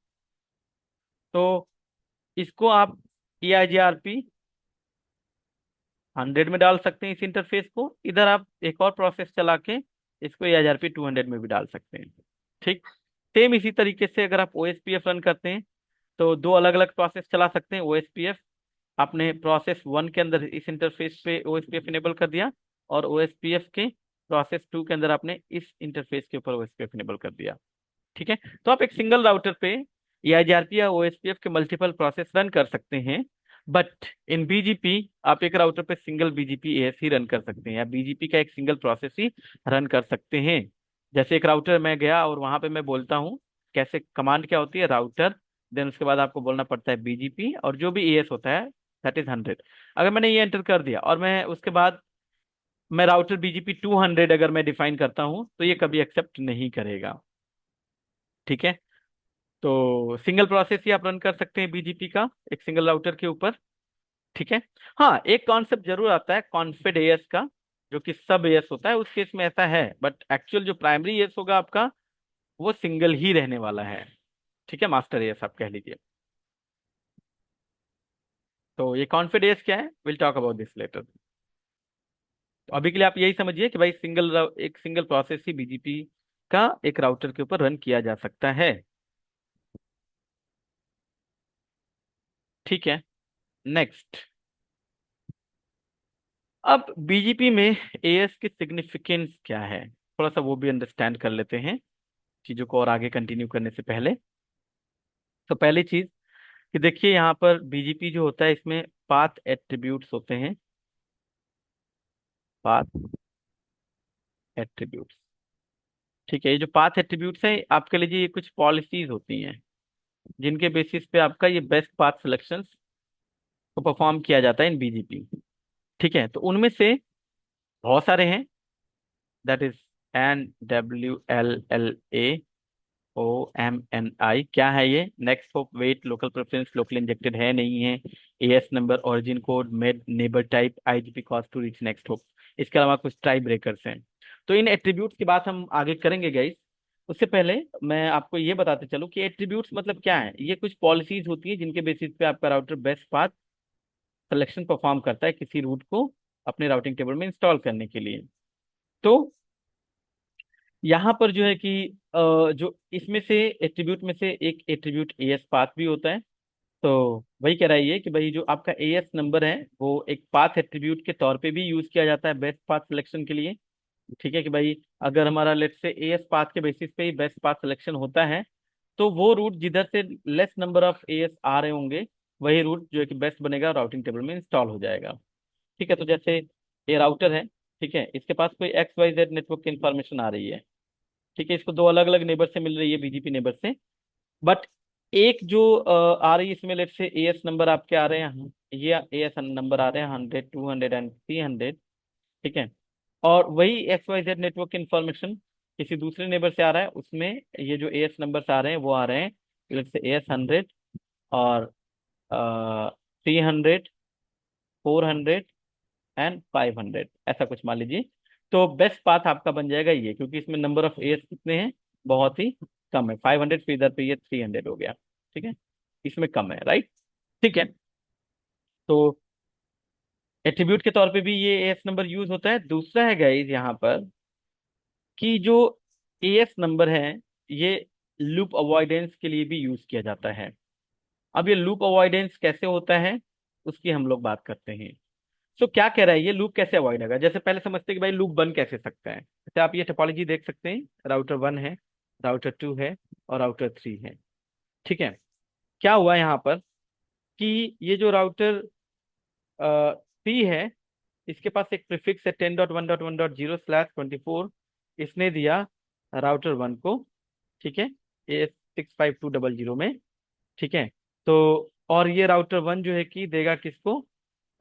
A: तो इसको आप EIGRP 100 में डाल सकते हैं, इस इंटरफेस को, इधर आप एक और प्रोसेस चला के इसको EIGRP 200 में भी डाल सकते हैं, ठीक। सेम इसी तरीके से अगर आप OSPF रन करते हैं तो दो अलग अलग प्रोसेस चला सकते हैं। OSPF आपने प्रोसेस 1 के अंदर इस इंटरफेस पे OSPF इनेबल कर दिया, और OSPF के प्रोसेस 2 के अंदर आपने इस इंटरफेस के ऊपर OSPF इनेबल कर दिया, ठीक है। तो आप एक सिंगल राउटर पे EIGRP या OSPF के मल्टीपल प्रोसेस रन कर सकते हैं, बट इन बीजीपी आप एक राउटर पे सिंगल बीजीपी एएस ही रन कर सकते हैं, या बीजीपी का एक सिंगल प्रोसेस ही रन कर सकते हैं। जैसे एक राउटर में गया और वहां पे मैं बोलता हूँ, कैसे कमांड क्या होती है, राउटर, देन उसके बाद आपको बोलना पड़ता है बीजीपी, और जो भी एएस होता है दैट इज 100। अगर मैंने ये एंटर कर दिया और मैं उसके बाद मैं राउटर बीजीपी 200 अगर मैं डिफाइन करता हूँ, तो ये कभी एक्सेप्ट नहीं करेगा, ठीक है। तो सिंगल प्रोसेस ही आप रन कर सकते हैं बीजीपी का एक सिंगल राउटर के ऊपर, ठीक है। हाँ, एक कॉन्सेप्ट जरूर आता है कॉन्फिड एएस का, जो कि सब एएस होता है, उस केस में ऐसा है, बट एक्चुअल जो प्राइमरी एएस होगा आपका वो सिंगल ही रहने वाला है, ठीक है, मास्टर एएस आप कह लीजिए। तो ये कॉन्फिडेंस क्या है, will talk about this later. तो अभी के लिए आप यही समझिए कि भाई एक सिंगल प्रोसेस ही बीजीपी का एक राउटर के ऊपर रन किया जा सकता है। ठीक है, नेक्स्ट। अब बीजीपी में एएस की सिग्निफिकेंस क्या है, थोड़ा सा वो भी अंडरस्टैंड कर लेते हैं चीजों को और आगे कंटिन्यू करने से पहले। तो पहली चीज कि देखिए यहाँ पर बीजीपी जो होता है इसमें पाथ एट्रीब्यूट्स होते हैं। पाथ एट्रीब्यूट्स, ठीक है। ये जो पाथ एट्रीब्यूट्स हैं आपके लिए जी ये कुछ पॉलिसीज होती हैं जिनके बेसिस पे आपका ये बेस्ट पाथ सिलेक्शन को परफॉर्म किया जाता है इन बीजीपी। ठीक है, तो उनमें से बहुत सारे हैं, दैट इज NWLLA OMNI। क्या है ये? Next hop, weight, local preference, local injected है नहीं है, AS number, origin code, MED, neighbour type, IGP cost to reach next hop. इसके अलावा कुछ टाइप ब्रेकर्स हैं। तो इन एट्रीब्यूट्स की बात हम आगे करेंगे गाइस। उससे पहले मैं आपको ये बताते चलूं कि एट्रीब्यूट्स मतलब क्या है। ये कुछ पॉलिसीज होती है जिनके बेसिस पे आपका router best path selection perform करता है किसी रूट को अपने राउटिंग टेबल में इंस्टॉल करने के लिए। तो यहाँ पर जो है कि जो इसमें से एट्रीब्यूट में से एक एट्रीब्यूट एएस पाथ भी होता है। तो वही कह रहा है ये कि भाई जो आपका एएस नंबर है वो एक पाथ एट्रीब्यूट के तौर पे भी यूज किया जाता है बेस्ट पाथ सिलेक्शन के लिए। ठीक है कि भाई अगर हमारा लेट से एएस पाथ के बेसिस पे ही बेस्ट पाथ सिलेक्शन होता है तो वो रूट जिधर से less number of as a रहे होंगे वही रूट जो है कि बेस्ट बनेगा, राउटिंग टेबल में इंस्टॉल हो जाएगा। ठीक है, तो जैसे ये राउटर है, ठीक है, इसके पास कोई XYZ नेटवर्क की इंफॉर्मेशन आ रही है। ठीक है, इसको दो अलग अलग नेबर से मिल रही है, बीजीपी नेबर से। बट एक जो आ रही है इसमें लेट से एएस नंबर आपके आ रहे हैं, ये एएस नंबर आ रहे हैं 100 200 एंड 300। ठीक है, और वही XYZ नेटवर्क की इंफॉर्मेशन किसी दूसरे नेबर से आ रहा है, उसमें ये जो एएस नंबर आ रहे हैं वो आ रहे हैं लेट से AS 100 और 300 400 एंड 500, ऐसा कुछ मान लीजिए। तो बेस्ट पाथ आपका बन जाएगा ये, क्योंकि इसमें नंबर ऑफ एयर्स कितने हैं, बहुत ही कम है। 500 फिर इधर पे ये 300 हो गया। ठीक है, इसमें कम है, राइट। ठीक है, तो एट्रीब्यूट के तौर पे भी ये एएस नंबर यूज होता है। दूसरा है गाइस यहाँ पर कि जो एएस नंबर है ये लूप अवॉइडेंस के लिए भी यूज किया जाता है। अब ये लूप अवॉइडेंस कैसे होता है उसकी हम लोग बात करते हैं। सो क्या कह रहा है ये, लूप कैसे अवॉइड होगा। जैसे पहले समझते हैं कि भाई लूप बन कैसे सकता है। जैसे आप ये टोपोलॉजी देख सकते हैं, राउटर 1 है, राउटर 2 है और राउटर 3 है। ठीक है, क्या हुआ यहाँ पर कि ये जो राउटर 3 है इसके पास एक प्रीफिक्स है 10.1.1.0/24। इसने दिया राउटर 1 को, ठीक है, ये 65200 में। ठीक है, तो और ये राउटर 1 जो है कि देगा किसको,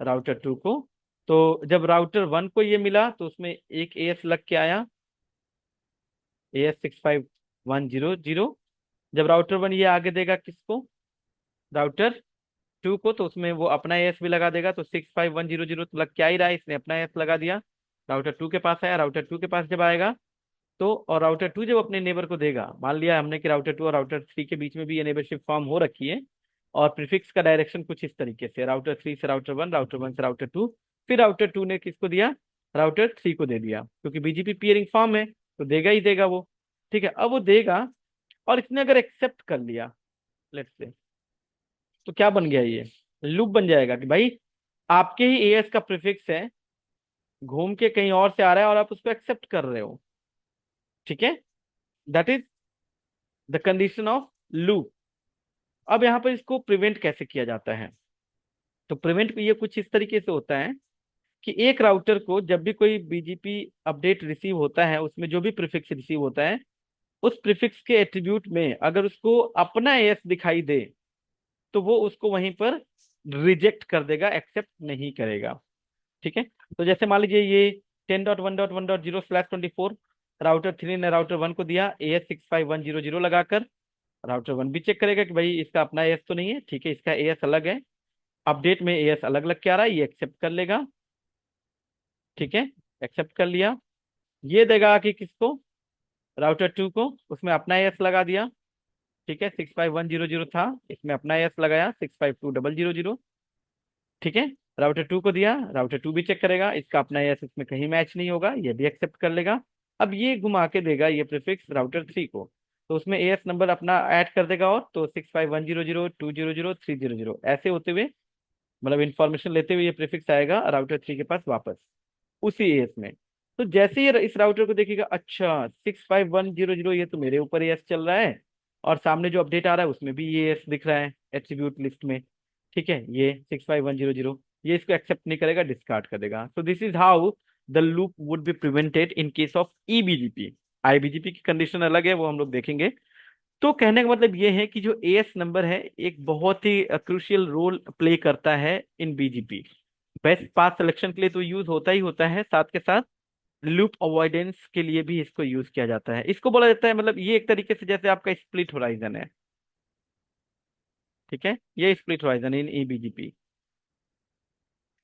A: राउटर 2 को। तो जब राउटर 1 को ये मिला तो उसमें एक एएस लग के आया, AS 65100। जब राउटर 1 ये आगे देगा किसको, राउटर 2 को, तो उसमें वो अपना एएस भी लगा देगा। तो 65100 तो लग क्या ही रहा है, इसने अपना एएस लगा दिया। राउटर 2 के पास आया, राउटर 2 के पास जब आएगा तो, और राउटर 2 जब अपने नेबर को देगा, मान लिया हमने कि राउटर 2 और राउटर 3 के बीच में भी ये नेबरशिप फॉर्म हो रखी है, और प्रीफिक्स का डायरेक्शन कुछ इस तरीके से, राउटर 3 से राउटर 1, राउटर 1 से राउटर 2, फिर राउटर 2 ने किसको दिया, राउटर 3 को दे दिया, क्योंकि बीजीपी पीयरिंग फॉर्म है तो देगा ही देगा वो। ठीक है, अब वो देगा और इसने अगर एक्सेप्ट कर लिया लेट्स से, तो क्या बन गया ये, लूप बन जाएगा कि भाई आपके ही एएस का प्रीफिक्स है, घूम के कहीं और से आ रहा है और आप उसको एक्सेप्ट कर रहे हो। ठीक है, that is the condition of loop. अब यहाँ पर इसको प्रिवेंट कैसे किया जाता है, तो प्रिवेंट ये कुछ इस तरीके से होता है कि एक राउटर को जब भी कोई बीजीपी अपडेट रिसीव होता है उसमें जो भी प्रीफिक्स रिसीव होता है उस प्रीफिक्स के एट्रीब्यूट में अगर उसको अपना एस दिखाई दे तो वो उसको वहीं पर रिजेक्ट कर देगा, एक्सेप्ट नहीं करेगा। ठीक है, तो जैसे मान लीजिए ये 10.1.1.0/24 राउटर 3 ने राउटर 1 को दिया AS 65100 लगाकर, राउटर 1 भी चेक करेगा कि भाई इसका अपना एस तो नहीं है, ठीक है, इसका एस अलग है, अपडेट में एस अलग लग के आ रहा है, ये एक्सेप्ट कर लेगा। ठीक है, एक्सेप्ट कर लिया, ये देगा कि किसको, राउटर 2 को, उसमें अपना एस लगा दिया। ठीक है, 65100 था, इसमें अपना एस लगाया 65200। ठीक है, राउटर टू को दिया, राउटर टू भी चेक करेगा, इसका अपना एएस इसमें कहीं मैच नहीं होगा, ये भी एक्सेप्ट कर लेगा। अब ये घुमा के देगा ये प्रीफिक्स राउटर थ्री को, तो उसमें एएस नंबर अपना ऐड कर देगा, और तो 65100 200 300 ऐसे होते हुए, मतलब इंफॉर्मेशन लेते हुए ये प्रीफिक्स आएगा राउटर थ्री के पास वापस उसी एएस में। तो जैसे ही इस राउटर को देखेगा, अच्छा 65100 ये तो मेरे ऊपर एएस चल रहा है, और सामने जो अपडेट आ रहा है उसमें भी ये एएस दिख रहा है एट्रीब्यूट लिस्ट में। ठीक है, ये 65100, ये इसको एक्सेप्ट नहीं करेगा, डिस्कार्ड कर देगा। So this is how the loop would be prevented in case of EBGP. IBGP की कंडीशन अलग है, वो हम लोग देखेंगे। तो कहने का मतलब ये है कि जो एएस नंबर है एक बहुत ही क्रूशियल रोल प्ले करता है इन बीजीपी। बेस्ट पाथ सिलेक्शन के लिए तो यूज होता ही होता है, साथ के साथ लूप अवॉइडेंस के लिए भी इसको यूज किया जाता है। इसको बोला जाता है, मतलब ये एक तरीके से जैसे आपका स्प्लिट होराइजन है। ठीक है, ये स्प्लिट होराइजन इन ईबीजीपी।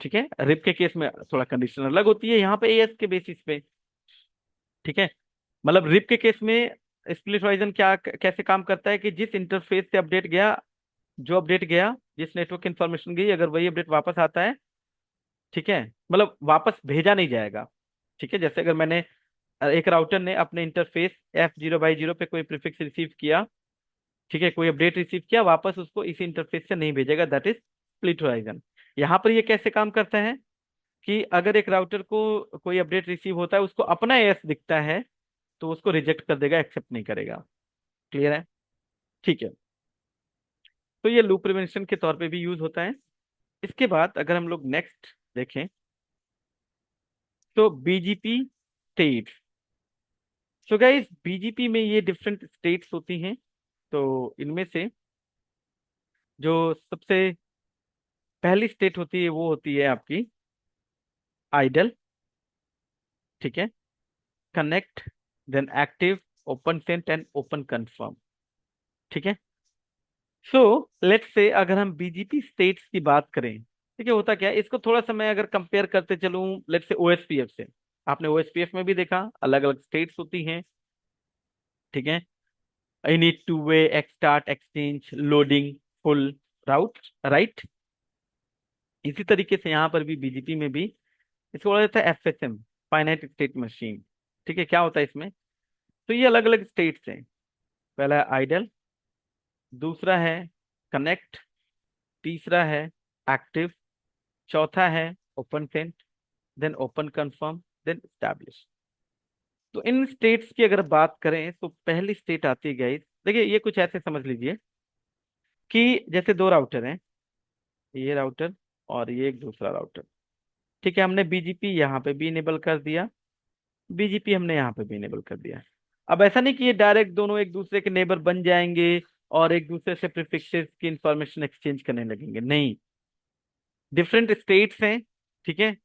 A: ठीक है, रिप के केस में थोड़ा कंडीशन अलग होती है, यहाँ पे एएस के बेसिस पे। ठीक है, मतलब रिप के केस में स्प्लिट होराइजन क्या कैसे काम करता है कि जिस इंटरफेस से अपडेट गया, जो अपडेट गया, जिस नेटवर्क इन्फॉर्मेशन गई, अगर वही अपडेट वापस आता है, ठीक है, मतलब वापस भेजा नहीं जाएगा। ठीक है, जैसे अगर मैंने एक राउटर ने अपने इंटरफेस F0/0 पे कोई प्रीफिक्स रिसीव किया, ठीक है, कोई अपडेट रिसीव किया, वापस उसको इसी इंटरफेस से नहीं भेजेगा, दैट इज स्प्लिट होराइजन। यहाँ पर ये कैसे काम करता है कि अगर एक राउटर को कोई अपडेट रिसीव होता है, उसको अपना एस दिखता है, तो उसको रिजेक्ट कर देगा, एक्सेप्ट नहीं करेगा। क्लियर है? ठीक है, तो ये लूप प्रिवेंशन के तौर पे भी यूज होता है। इसके बाद अगर हम लोग नेक्स्ट देखें, तो BGP state. So guys, BGP में ये डिफरेंट स्टेट्स होती हैं। तो इनमें से जो सबसे पहली स्टेट होती है वो होती है आपकी आइडल। ठीक है, connect, then active, open sent and open confirm. ठीक है, सो लेट्स से अगर हम बीजीपी स्टेट्स की बात करें, ठीक है, होता क्या है, इसको थोड़ा सा मैं अगर कंपेयर करते चलूं लेट्स से ओएसपीएफ से। आपने ओएसपीएफ में भी देखा अलग अलग स्टेट्स होती हैं। ठीक है, init two way, exstart, exchange, loading, full, route, right. इसी तरीके से यहाँ पर भी बीजीपी में भी इसको बोला जाता है एफएसएम, फाइनाइट स्टेट मशीन। ठीक है, क्या होता है इसमें, तो ये अलग अलग स्टेट्स हैं। पहला है आइडल, दूसरा है कनेक्ट, तीसरा है एक्टिव, चौथा है open sent, then open confirm, then establish. तो इन स्टेट्स की अगर बात करें तो पहली स्टेट आती है गाइस, देखिए ये कुछ ऐसे समझ लीजिए कि जैसे दो राउटर हैं, ये राउटर और ये एक दूसरा राउटर। ठीक है, हमने बीजीपी यहाँ पे भी इनेबल कर दिया, बीजीपी हमने यहाँ पे भी इनेबल कर दिया। अब ऐसा नहीं कि ये डायरेक्ट दोनों एक दूसरे के नेबर बन जाएंगे और एक दूसरे से प्रीफिक्सेस की इंफॉर्मेशन एक्सचेंज करने लगेंगे, नहीं। डिफरेंट स्टेट्स हैं। ठीक है,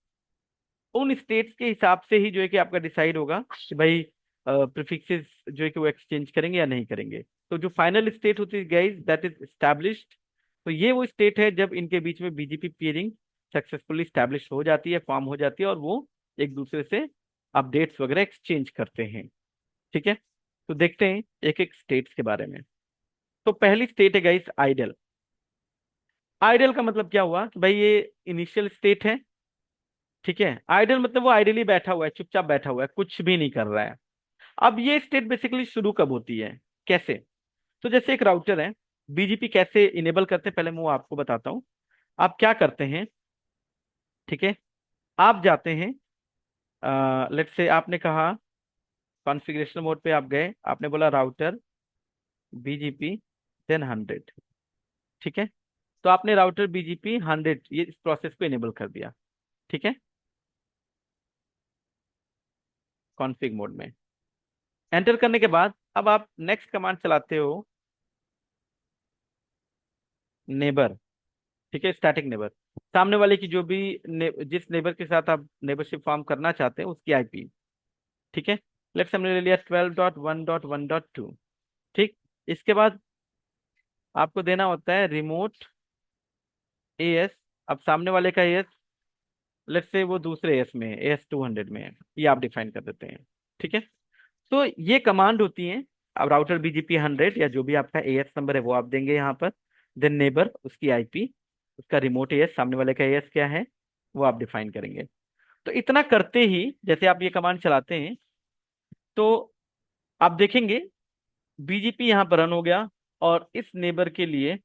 A: उन स्टेट्स के हिसाब से ही जो है कि आपका डिसाइड होगा कि भाई प्रीफिक्सेस जो है कि वो एक्सचेंज करेंगे या नहीं करेंगे। तो जो फाइनल स्टेट होती है गाइस, दैट इज एस्टैब्लिश्ड। तो ये वो स्टेट है जब इनके बीच में बीजीपी पीयरिंग सक्सेसफुली स्टैब्लिश हो जाती है, फॉर्म हो जाती है, और वो एक दूसरे से अपडेट्स वगैरह एक्सचेंज करते हैं। ठीक है, तो देखते हैं एक एक स्टेट्स के बारे में। तो पहली स्टेट है गाइस आइडल। आइडल का मतलब क्या हुआ कि भाई ये इनिशियल स्टेट है। ठीक है, आइडल मतलब वो आइडली बैठा हुआ है, चुपचाप बैठा हुआ है, कुछ भी नहीं कर रहा है। अब ये स्टेट बेसिकली शुरू कब होती है, कैसे? तो जैसे एक राउटर है, बीजीपी कैसे इनेबल करते हैं पहले मैं वो आपको बताता हूँ। आप क्या करते हैं, ठीक है, आप जाते हैं, लेट्स से आपने कहा कॉन्फ़िगरेशन मोड पे आप गए, आपने बोला राउटर बीजीपी देन 100। ठीक है, तो आपने राउटर बीजीपी 100 ये इस प्रोसेस को इनेबल कर दिया। ठीक है, कॉन्फ़िग मोड में एंटर करने के बाद अब आप नेक्स्ट कमांड चलाते हो, नेबर। ठीक है, स्टैटिक नेबर, सामने वाले की जो भी जिस नेबर के साथ आप नेबरशिप फॉर्म करना चाहते हैं उसकी आईपी। ठीक है, लेट्स हमने ले लिया 12.1.1.2। ठीक, इसके बाद आपको देना होता है रिमोट एएस। अब सामने वाले का एएस, लेट्स से वो दूसरे एएस में है, AS200 में है, ये आप डिफाइन कर देते हैं। ठीक है, तो ये कमांड होती है। अब राउटर BGP 100 या जो भी आपका एएस नंबर है वो आप देंगे यहाँ पर, देन नेबर उसकी आईपी, उसका रिमोट एएस, सामने वाले का एएस क्या है वो आप डिफाइन करेंगे। तो इतना करते ही जैसे आप ये कमांड चलाते हैं तो आप देखेंगे बीजीपी यहाँ पर रन हो गया। और इस नेबर के लिए,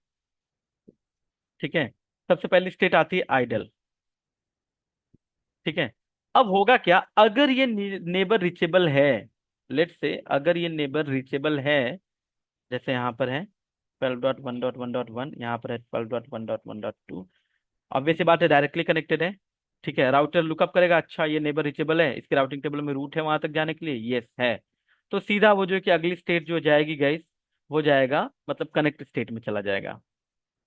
A: ठीक है, सबसे पहली स्टेट आती है आइडल। ठीक है, अब होगा क्या अगर ये नेबर रीचेबल है, लेट से अगर ये नेबर रीचेबल है, जैसे यहाँ पर है 12.1.1.1, यहाँ पर है 12.1.1.2। ऑब्वियस सी बात है, डायरेक्टली कनेक्टेड है। ठीक है, राउटर लुकअप करेगा, अच्छा ये नेबर रीचेबल है, इसके राउटिंग टेबल में रूट है वहां तक जाने के लिए, यस है। तो सीधा वो जो है कि अगली स्टेट जो जाएगी गाइस, वो जाएगा मतलब कनेक्ट स्टेट में चला जाएगा।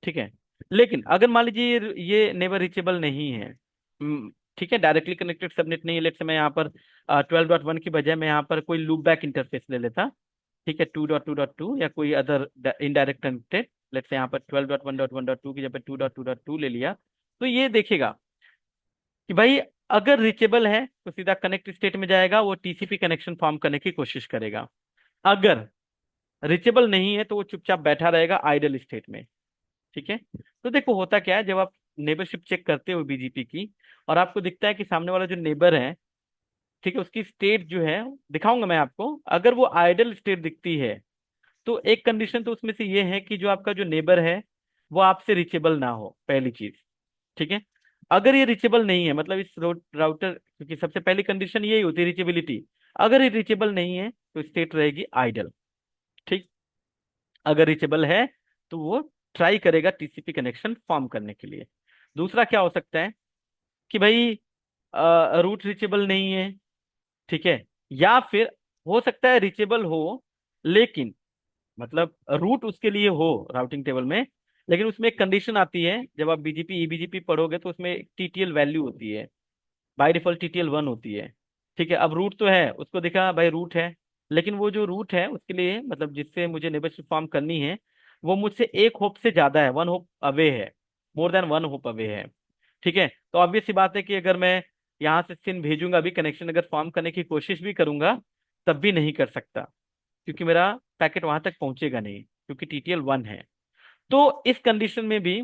A: ठीक है, लेकिन अगर मान लीजिए ये नेबर रीचेबल नहीं है, ठीक है, डायरेक्टली कनेक्टेड सबनेट नहीं है, लेट से मैं यहाँ पर 12.1 की बजाय मैं यहाँ पर कोई लूप बैक इंटरफेस ले लेता। ठीक है, 2.2.2 या कोई अदर इनडायरेक्ट कनेक्टेड, लेट से यहाँ पर 12.1.1.2 की जगह 2.2.2 ले लिया। तो ये देखेगा कि भाई अगर रीचेबल है तो सीधा कनेक्ट स्टेट में जाएगा, वो टीसीपी कनेक्शन फॉर्म करने की कोशिश करेगा। अगर रीचेबल नहीं है तो वो चुपचाप बैठा रहेगा आइडल स्टेट में। ठीक है, तो देखो होता क्या है, जब आप नेबरशिप चेक करते हो बीजीपी की और आपको दिखता है कि सामने वाला जो नेबर है, ठीक है, उसकी स्टेट जो है, दिखाऊंगा मैं आपको, अगर वो आइडल स्टेट दिखती है तो एक कंडीशन तो उसमें से ये है कि जो आपका जो नेबर है वो आपसे रीचेबल ना हो, पहली चीज। ठीक है, अगर ये रीचेबल नहीं है, मतलब इस राउटर, क्योंकि सबसे पहली कंडीशन यही होती है रीचेबिलिटी, अगर ये रीचेबल नहीं है तो स्टेट रहेगी आइडल। ठीक, अगर रीचेबल है तो वो ट्राई करेगा टीसीपी कनेक्शन फॉर्म करने के लिए। दूसरा क्या हो सकता है कि भाई रूट रीचेबल नहीं है, ठीक है, या फिर हो सकता है रीचेबल हो लेकिन मतलब रूट उसके लिए हो राउटिंग टेबल में, लेकिन उसमें एक कंडीशन आती है, जब आप बीजीपी ईबीजीपी पढ़ोगे तो उसमें टीटीएल वैल्यू होती है, बाय डिफॉल्ट टीटीएल 1 होती है। ठीक है, अब रूट तो है, उसको देखा भाई रूट है, लेकिन वो जो रूट है उसके लिए मतलब जिससे मुझे नेबरशिप फॉर्म करनी है, वो मुझसे एक होप से ज्यादा है, 1 होप अवे है, मोर देन 1 होप अवे है। ठीक है, तो ऑब्वियस सी बात है कि अगर मैं यहाँ से सिन भेजूंगा भी, कनेक्शन अगर फॉर्म करने की कोशिश भी करूंगा तब भी नहीं कर सकता, क्योंकि मेरा पैकेट वहां तक पहुंचेगा नहीं, क्योंकि टीटीएल 1 है। तो इस कंडीशन में भी,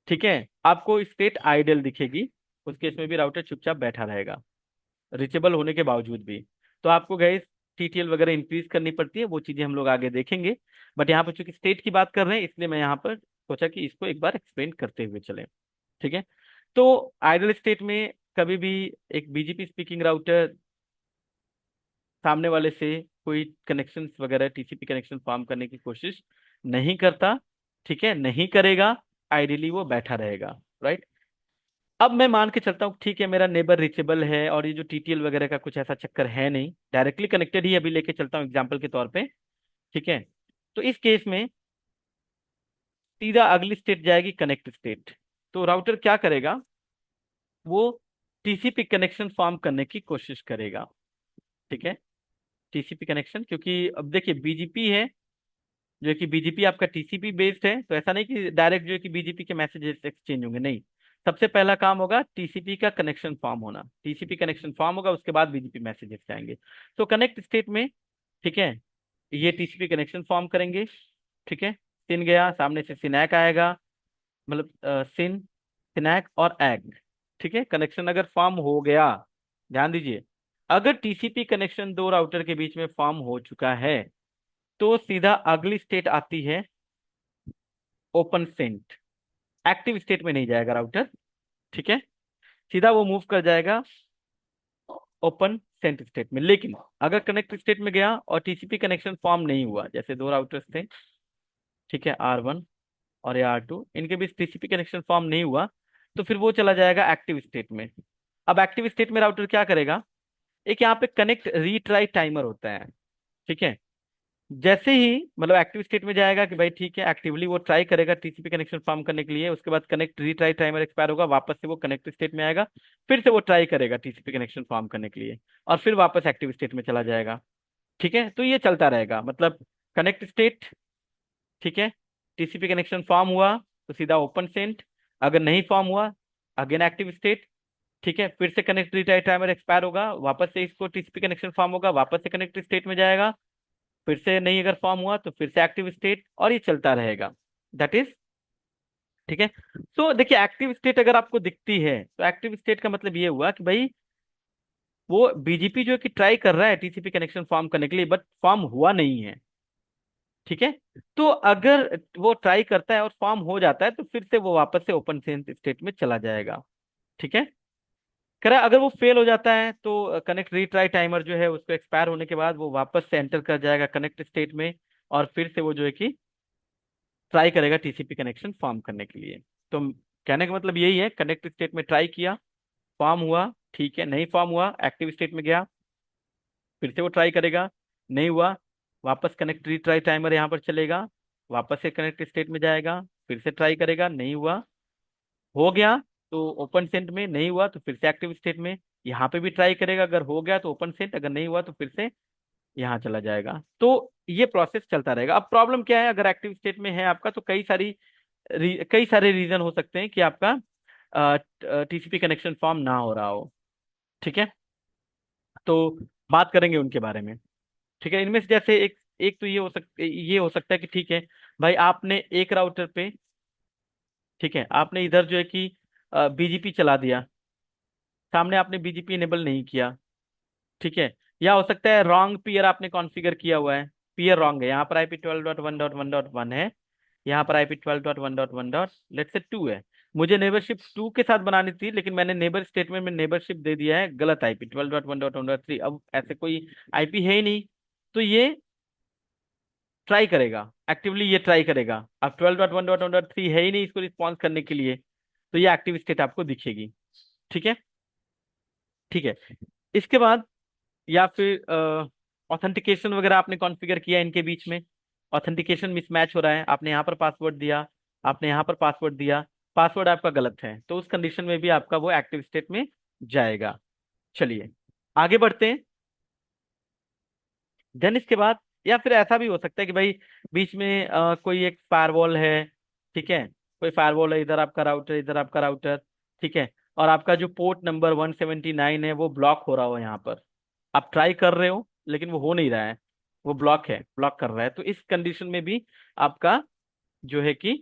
A: ठीक है, आपको स्टेट आइडल दिखेगी, उस केस में भी राउटर चुपचाप बैठा रहेगा रीचेबल होने के बावजूद भी। तो आपको गैस टीटीएल वगैरह इंक्रीज करनी पड़ती है, वो चीजें हम लोग आगे देखेंगे। बट यहाँ पर चूंकि स्टेट की बात कर रहे हैं इसलिए मैं यहाँ पर सोचा कि इसको एक बार एक्सप्लेन करते हुए चले। ठीक है, तो आइडल स्टेट में कभी भी एक बीजीपी स्पीकिंग राउटर सामने वाले से कोई कनेक्शन वगैरह टीसीपी कनेक्शन फॉर्म करने की कोशिश नहीं करता। ठीक है, नहीं करेगा, आइडियली वो बैठा रहेगा, राइट। अब मैं मान के चलता हूँ ठीक है, मेरा नेबर रीचेबल है और ये जो टीटीएल वगैरह का कुछ ऐसा चक्कर है नहीं, डायरेक्टली कनेक्टेड ही अभी लेके चलता हूँ एग्जाम्पल के तौर पे। ठीक है, तो इस केस में सीधा अगली स्टेट जाएगी कनेक्ट स्टेट। तो राउटर क्या करेगा, वो टीसीपी कनेक्शन फॉर्म करने की कोशिश करेगा। ठीक है, टीसीपी कनेक्शन, क्योंकि अब देखिए बीजीपी है, जो है कि बीजीपी आपका टीसीपी बेस्ड है, तो ऐसा नहीं कि डायरेक्ट जो है कि बीजीपी के मैसेजेस एक्सचेंज होंगे, नहीं। सबसे पहला काम होगा टीसीपी का कनेक्शन फॉर्म होना, टीसीपी कनेक्शन फॉर्म होगा उसके बाद बीजीपी मैसेजेस जाएंगे। तो कनेक्ट स्टेट में, ठीक है, ये टीसीपी कनेक्शन फॉर्म करेंगे। ठीक है, सिन गया, सामने से सिनैक आएगा, मतलब सिन, सिनैक और एग। ठीक है, कनेक्शन अगर फॉर्म हो गया, ध्यान दीजिए, अगर टीसीपी कनेक्शन दो राउटर के बीच में फॉर्म हो चुका है तो सीधा अगली स्टेट आती है ओपन सेंट। एक्टिव स्टेट में नहीं जाएगा राउटर, ठीक है, सीधा वो मूव कर जाएगा ओपन सेंट स्टेट में। लेकिन अगर कनेक्ट स्टेट में गया और टीसीपी कनेक्शन फॉर्म नहीं हुआ, जैसे दो राउटर्स थे, ठीक है, R1 और ये R2, इनके बीच टीसीपी कनेक्शन फॉर्म नहीं हुआ, तो फिर वो चला जाएगा एक्टिव स्टेट में। अब एक्टिव स्टेट में राउटर क्या करेगा, एक यहाँ पे कनेक्ट रीट्राई टाइमर होता है। ठीक है, जैसे ही मतलब एक्टिव स्टेट में जाएगा कि भाई ठीक है, एक्टिवली वो ट्राई करेगा टीसीपी कनेक्शन फॉर्म करने के लिए, उसके बाद कनेक्ट रीट्राई टाइमर एक्सपायर होगा, वापस से वो कनेक्ट स्टेट में आएगा, फिर से वो ट्राई करेगा टीसीपी कनेक्शन फॉर्म करने के लिए, और फिर वापस एक्टिव स्टेट में चला जाएगा। ठीक है, तो ये चलता रहेगा, मतलब कनेक्ट स्टेट, ठीक है, टीसीपी कनेक्शन फॉर्म हुआ तो सीधा ओपन सेंट, अगर नहीं फॉर्म हुआ अगेन एक्टिव स्टेट। ठीक है, फिर से कनेक्ट रीट्राई टाइमर एक्सपायर होगा, वापस से इसको टीसीपी कनेक्शन फॉर्म होगा, वापस से कनेक्ट स्टेट में जाएगा, फिर से नहीं अगर फॉर्म हुआ तो फिर से एक्टिव स्टेट, और ये चलता रहेगा। दैट इज ठीक है। तो देखिए एक्टिव स्टेट अगर आपको दिखती है तो एक्टिव स्टेट का मतलब ये हुआ कि भाई वो बीजीपी जो है कि ट्राई कर रहा है टीसीपी कनेक्शन फॉर्म करने के लिए, बट फॉर्म हुआ नहीं है। ठीक है। तो अगर वो ट्राई करता है और फॉर्म हो जाता है तो फिर से वो वापस से ओपन स्टेट में चला जाएगा। ठीक है। कह रहा है अगर वो फेल हो जाता है तो कनेक्ट रीट्राई टाइमर जो है उसको एक्सपायर होने के बाद वो वापस से एंटर कर जाएगा कनेक्ट स्टेट में, और फिर से वो जो है कि ट्राई करेगा टीसीपी कनेक्शन फॉर्म करने के लिए। तो कहने का मतलब यही है, कनेक्ट स्टेट में ट्राई किया, फॉर्म हुआ, ठीक है, नहीं फॉर्म हुआ, एक्टिव स्टेट में गया, फिर से वो ट्राई करेगा, नहीं हुआ, वापस कनेक्ट रीट्राई टाइमर यहाँ पर चलेगा, वापस से कनेक्ट स्टेट में जाएगा, फिर से ट्राई करेगा, नहीं हुआ, हो गया तो ओपन सेंट में, नहीं हुआ तो फिर से एक्टिव स्टेट में, यहाँ पे भी ट्राई करेगा, अगर हो गया तो ओपन सेंट, अगर नहीं हुआ तो फिर से यहाँ चला जाएगा। तो ये प्रोसेस चलता रहेगा। अब प्रॉब्लम क्या है, अगर एक्टिव स्टेट में है आपका तो कई सारे रीजन हो सकते हैं कि आपका टीसीपी कनेक्शन फॉर्म ना हो रहा हो। ठीक है। तो बात करेंगे उनके बारे में। ठीक है। इनमें से जैसे एक एक तो ये हो सकता है कि ठीक है भाई आपने एक राउटर पे, ठीक है, आपने इधर जो है कि बीजीपी चला दिया, सामने आपने बीजीपी इनेबल नहीं किया। ठीक है। या हो सकता है रॉन्ग पीयर आपने कॉन्फ़िगर किया हुआ है, पीयर रॉन्ग है, यहाँ पर IP 12.1.1.1 है, यहाँ पर IP 12.1.1. लेट्स से 2 है, मुझे नेबरशिप 2 के साथ बनानी थी लेकिन मैंने नेबर स्टेटमेंट में नेबरशिप दे दिया है गलत IP 12.1.1.3। अब ऐसे कोई आईपी है ही नहीं, तो ये ट्राई करेगा, एक्टिवली ये ट्राई करेगा। अब 12.1.1.3 है ही नहीं इसको रिस्पॉन्स करने के लिए, तो ये एक्टिव स्टेट आपको दिखेगी। ठीक है। ठीक है। इसके बाद या फिर ऑथेंटिकेशन वगैरह आपने कॉन्फ़िगर किया इनके बीच में, ऑथेंटिकेशन मिसमैच हो रहा है, आपने यहाँ पर पासवर्ड दिया, आपने यहाँ पर पासवर्ड दिया, पासवर्ड आपका गलत है, तो उस कंडीशन में भी आपका वो एक्टिव स्टेट में जाएगा। चलिए आगे बढ़ते हैं। देन इसके बाद या फिर ऐसा भी हो सकता है कि भाई बीच में कोई एक फायरवॉल है। ठीक है। कोई फायरवॉल है, इधर आपका राउटर, इधर आपका राउटर। ठीक है। और आपका जो पोर्ट नंबर 179 है वो ब्लॉक हो रहा हो यहाँ पर, आप ट्राई कर रहे हो लेकिन वो हो नहीं रहा है, वो ब्लॉक है, ब्लॉक कर रहा है, तो इस कंडीशन में भी आपका जो है कि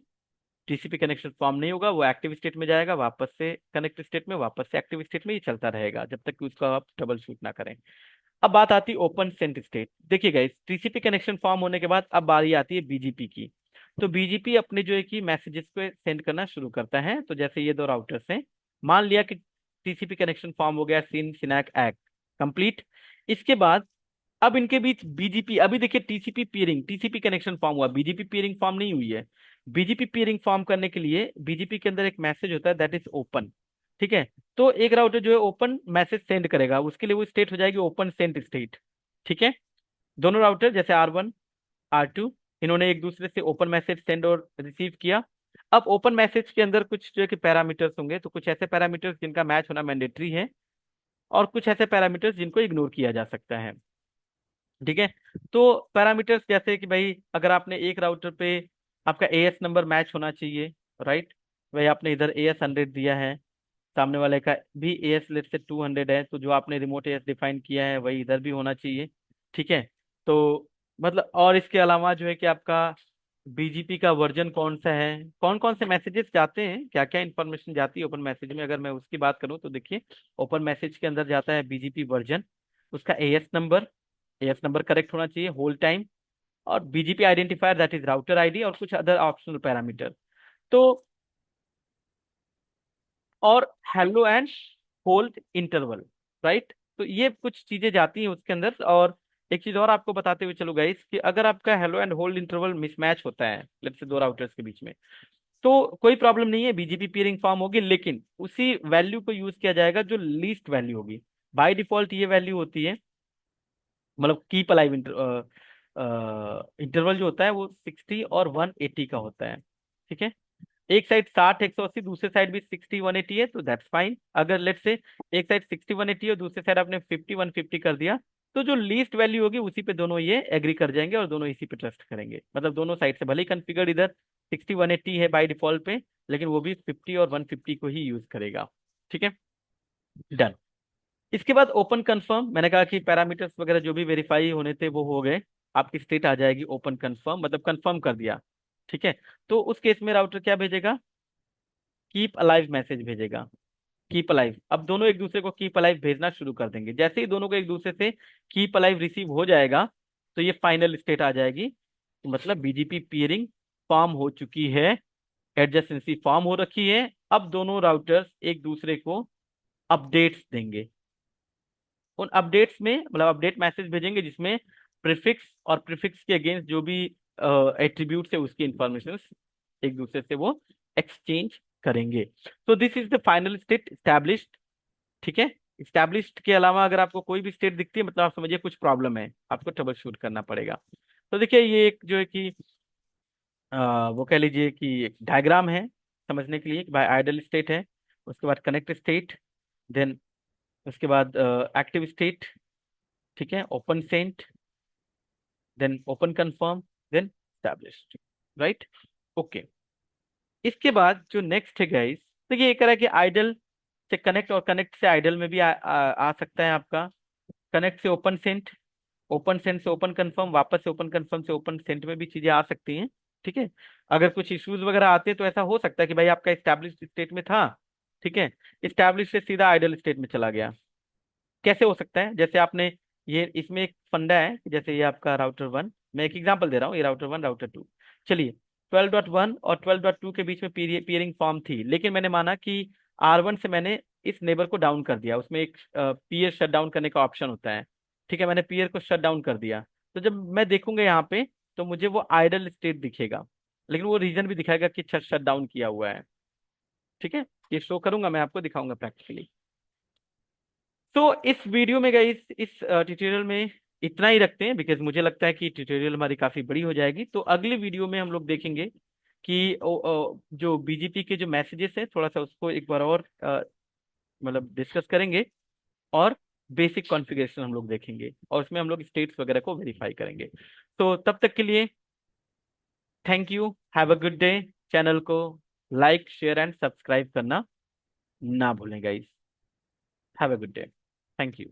A: टीसीपी कनेक्शन फॉर्म नहीं होगा, वो एक्टिव स्टेट में जाएगा, वापस से कनेक्ट स्टेट में, वापस से एक्टिव स्टेट में, ये चलता रहेगा जब तक कि उसका आप ट्रबल शूट ना करें। अब बात आती है ओपन सेंट स्टेट। देखिए गाइस, टीसीपी कनेक्शन फॉर्म होने के बाद अब बारी आती है बीजीपी की। तो बीजीपी अपने जो है कि मैसेजेस को सेंड करना शुरू करता है। तो जैसे ये दो राउटर्स हैं, मान लिया कि टीसीपी कनेक्शन फॉर्म हो गया, सिन सिनैक एक्ट कंप्लीट। इसके बाद अब इनके बीच बीजीपी, अभी देखिए टीसीपी पीयरिंग, टीसीपी कनेक्शन फॉर्म हुआ, बीजीपी पीयरिंग फॉर्म नहीं हुई है। बीजीपी पीयरिंग फॉर्म करने के लिए बीजीपी के अंदर एक मैसेज होता है दैट इज ओपन। ठीक है। तो एक राउटर जो है ओपन मैसेज सेंड करेगा, उसके लिए वो स्टेट हो जाएगी ओपन सेंट स्टेट। ठीक है। दोनों राउटर जैसे R1 R2, इन्होंने एक दूसरे से ओपन मैसेज सेंड और रिसीव किया। अब ओपन मैसेज के अंदर कुछ जो है कि पैरामीटर्स होंगे, तो कुछ ऐसे पैरामीटर्स जिनका मैच होना मैंडेटरी है, और कुछ ऐसे पैरामीटर्स जिनको इग्नोर किया जा सकता है। ठीक है। तो पैरामीटर्स जैसे कि भाई अगर आपने एक राउटर पे आपका एएस नंबर मैच होना चाहिए, राइट, भाई आपने इधर AS 100 दिया है, सामने वाले का भी एएस लेट से 200 है, तो जो आपने रिमोट एएस डिफाइन किया है वही इधर भी होना चाहिए। ठीक है। तो मतलब और इसके अलावा जो है कि आपका बीजीपी का वर्जन कौन सा है, कौन कौन से मैसेजेस जाते हैं, क्या क्या इंफॉर्मेशन जाती है ओपन मैसेज में, अगर मैं उसकी बात करूं तो देखिए ओपन मैसेज के अंदर जाता है बीजीपी वर्जन, उसका एएस नंबर करेक्ट होना चाहिए होल टाइम, और BGP identifier that is router ID, और कुछ अदर ऑप्शनल पैरामीटर। तो और hello and hold interval, right. तो ये कुछ चीजें जाती हैं उसके अंदर। और एक चीज और आपको बताते हुए चलो गाइस कि अगर आपका hello and hold interval mismatch होता है लेट्स से दो राउटर्स के बीच में, तो कोई प्रॉब्लम नहीं है, बीजीपी पीयरिंग फॉर्म होगी, लेकिन उसी वैल्यू को यूज किया जाएगा जो लीस्ट वैल्यू होगी। बाय डिफॉल्ट ये वैल्यू होती है, मतलब कीप अलाइव इंटरवल जो होता है वो 60 और 180 का होता है। ठीक है। एक साइड 60 180, दूसरे साइड भी 60 180 है, तो दैट्स फाइन। अगर लेट्स से एक साइड 60 180 और दूसरे साइड आपने 50 150 कर दिया, तो जो लीस्ट वैल्यू होगी उसी पे दोनों ये एग्री कर जाएंगे और दोनों इसी पे ट्रस्ट करेंगे। मतलब दोनों साइड से भले ही कन्फिगर इधर 60 180 है बाय डिफॉल्ट पे, लेकिन वो भी 50 और 150 को ही यूज करेगा। ठीक है। डन। इसके बाद ओपन कंफर्म, मैंने कहा कि पैरामीटर्स वगैरह जो भी वेरीफाई होने थे वो हो गए, आपकी स्टेट आ जाएगी ओपन कंफर्म, मतलब कंफर्म कर दिया। ठीक है। तो उस केस में राउटर क्या भेजेगा, कीप अलाइव मैसेज भेजेगा। कीप अलाइव, अब दोनों एक दूसरे को कीप अलाइव भेजना शुरू कर देंगे। जैसे ही दोनों को एक दूसरे से कीप अलाइव रिसीव हो जाएगा तो ये फाइनल स्टेट आ जाएगी, तो मतलब बीजीपी पीयरिंग फॉर्म हो चुकी है, एडजेसेंसी फॉर्म हो रखी है। अब दोनों राउटर्स एक दूसरे को अपडेट्स देंगे। उन अपडेट्स में मतलब अपडेट मैसेज भेजेंगे जिसमें प्रीफिक्स और प्रीफिक्स के अगेंस्ट जो भी एट्रीब्यूट्स है उसकी इंफॉर्मेशन एक दूसरे से वो एक्सचेंज करेंगे। तो this is the final state established. ठीक है, स्टैब्लिश्ड के अलावा अगर आपको कोई भी स्टेट दिखती है मतलब आप समझिए कुछ प्रॉब्लम है, आपको ट्रबल शूट करना पड़ेगा। तो देखिए ये एक जो है कि वो कह लीजिए कि एक डायग्राम है समझने के लिए कि भाई आइडल स्टेट है, उसके बाद कनेक्ट स्टेट, देन उसके बाद एक्टिव स्टेट, ठीक है, open sent, then open confirm, then established, right. Okay, इसके बाद जो नेक्स्ट है गाइस, देखिए ये कह रहा है कि आइडल से कनेक्ट और कनेक्ट से आइडल में भी आ सकता है आपका, कनेक्ट से ओपन सेंट, ओपन सेंट से ओपन कंफर्म, वापस से ओपन कंफर्म से ओपन सेंट में भी चीजें आ सकती हैं। ठीक है, अगर कुछ इश्यूज वगैरह आते हैं तो ऐसा हो सकता है कि भाई आपका स्टैब्लिश स्टेट में था, ठीक है, स्टैब्लिश से सीधा आइडल स्टेट में चला गया। कैसे हो सकता है, जैसे आपने ये इसमें एक फंडा है कि जैसे ये आपका राउटर वन, मैं एक एग्जांपल दे रहा हूँ, ये राउटर वन राउटर टू, चलिए 12.1 और 12.2 के बीच में पीयरिंग फॉर्म थी, लेकिन मैंने माना कि R1 से मैंने इस नेबर को डाउन कर दिया, उसमें एक पीयर शट डाउन करने का ऑप्शन होता है। ठीक है, मैंने पीयर को शट डाउन कर दिया, तो जब मैं देखूंगा यहाँ पे तो मुझे वो आइडल स्टेट दिखेगा, लेकिन वो रीजन भी दिखाएगा कि शट डाउन किया हुआ है। ठीक है, ये शो करूंगा, मैं आपको दिखाऊंगा प्रैक्टिकली। तो इस वीडियो में गई इस ट्यूटोरियल में इतना ही रखते हैं, बिकॉज मुझे लगता है कि ट्यूटोरियल हमारी काफी बड़ी हो जाएगी। तो अगली वीडियो में हम लोग देखेंगे कि जो बीजीपी के जो मैसेजेस है थोड़ा सा उसको एक बार और मतलब डिस्कस करेंगे, और बेसिक कॉन्फ़िगरेशन हम लोग देखेंगे, और उसमें हम लोग स्टेट्स वगैरह को वेरीफाई करेंगे। तो तब तक के लिए thank you, have a good day. Channel को लाइक शेयर एंड सब्सक्राइब करना ना भूलें guys. Have a good day, thank you.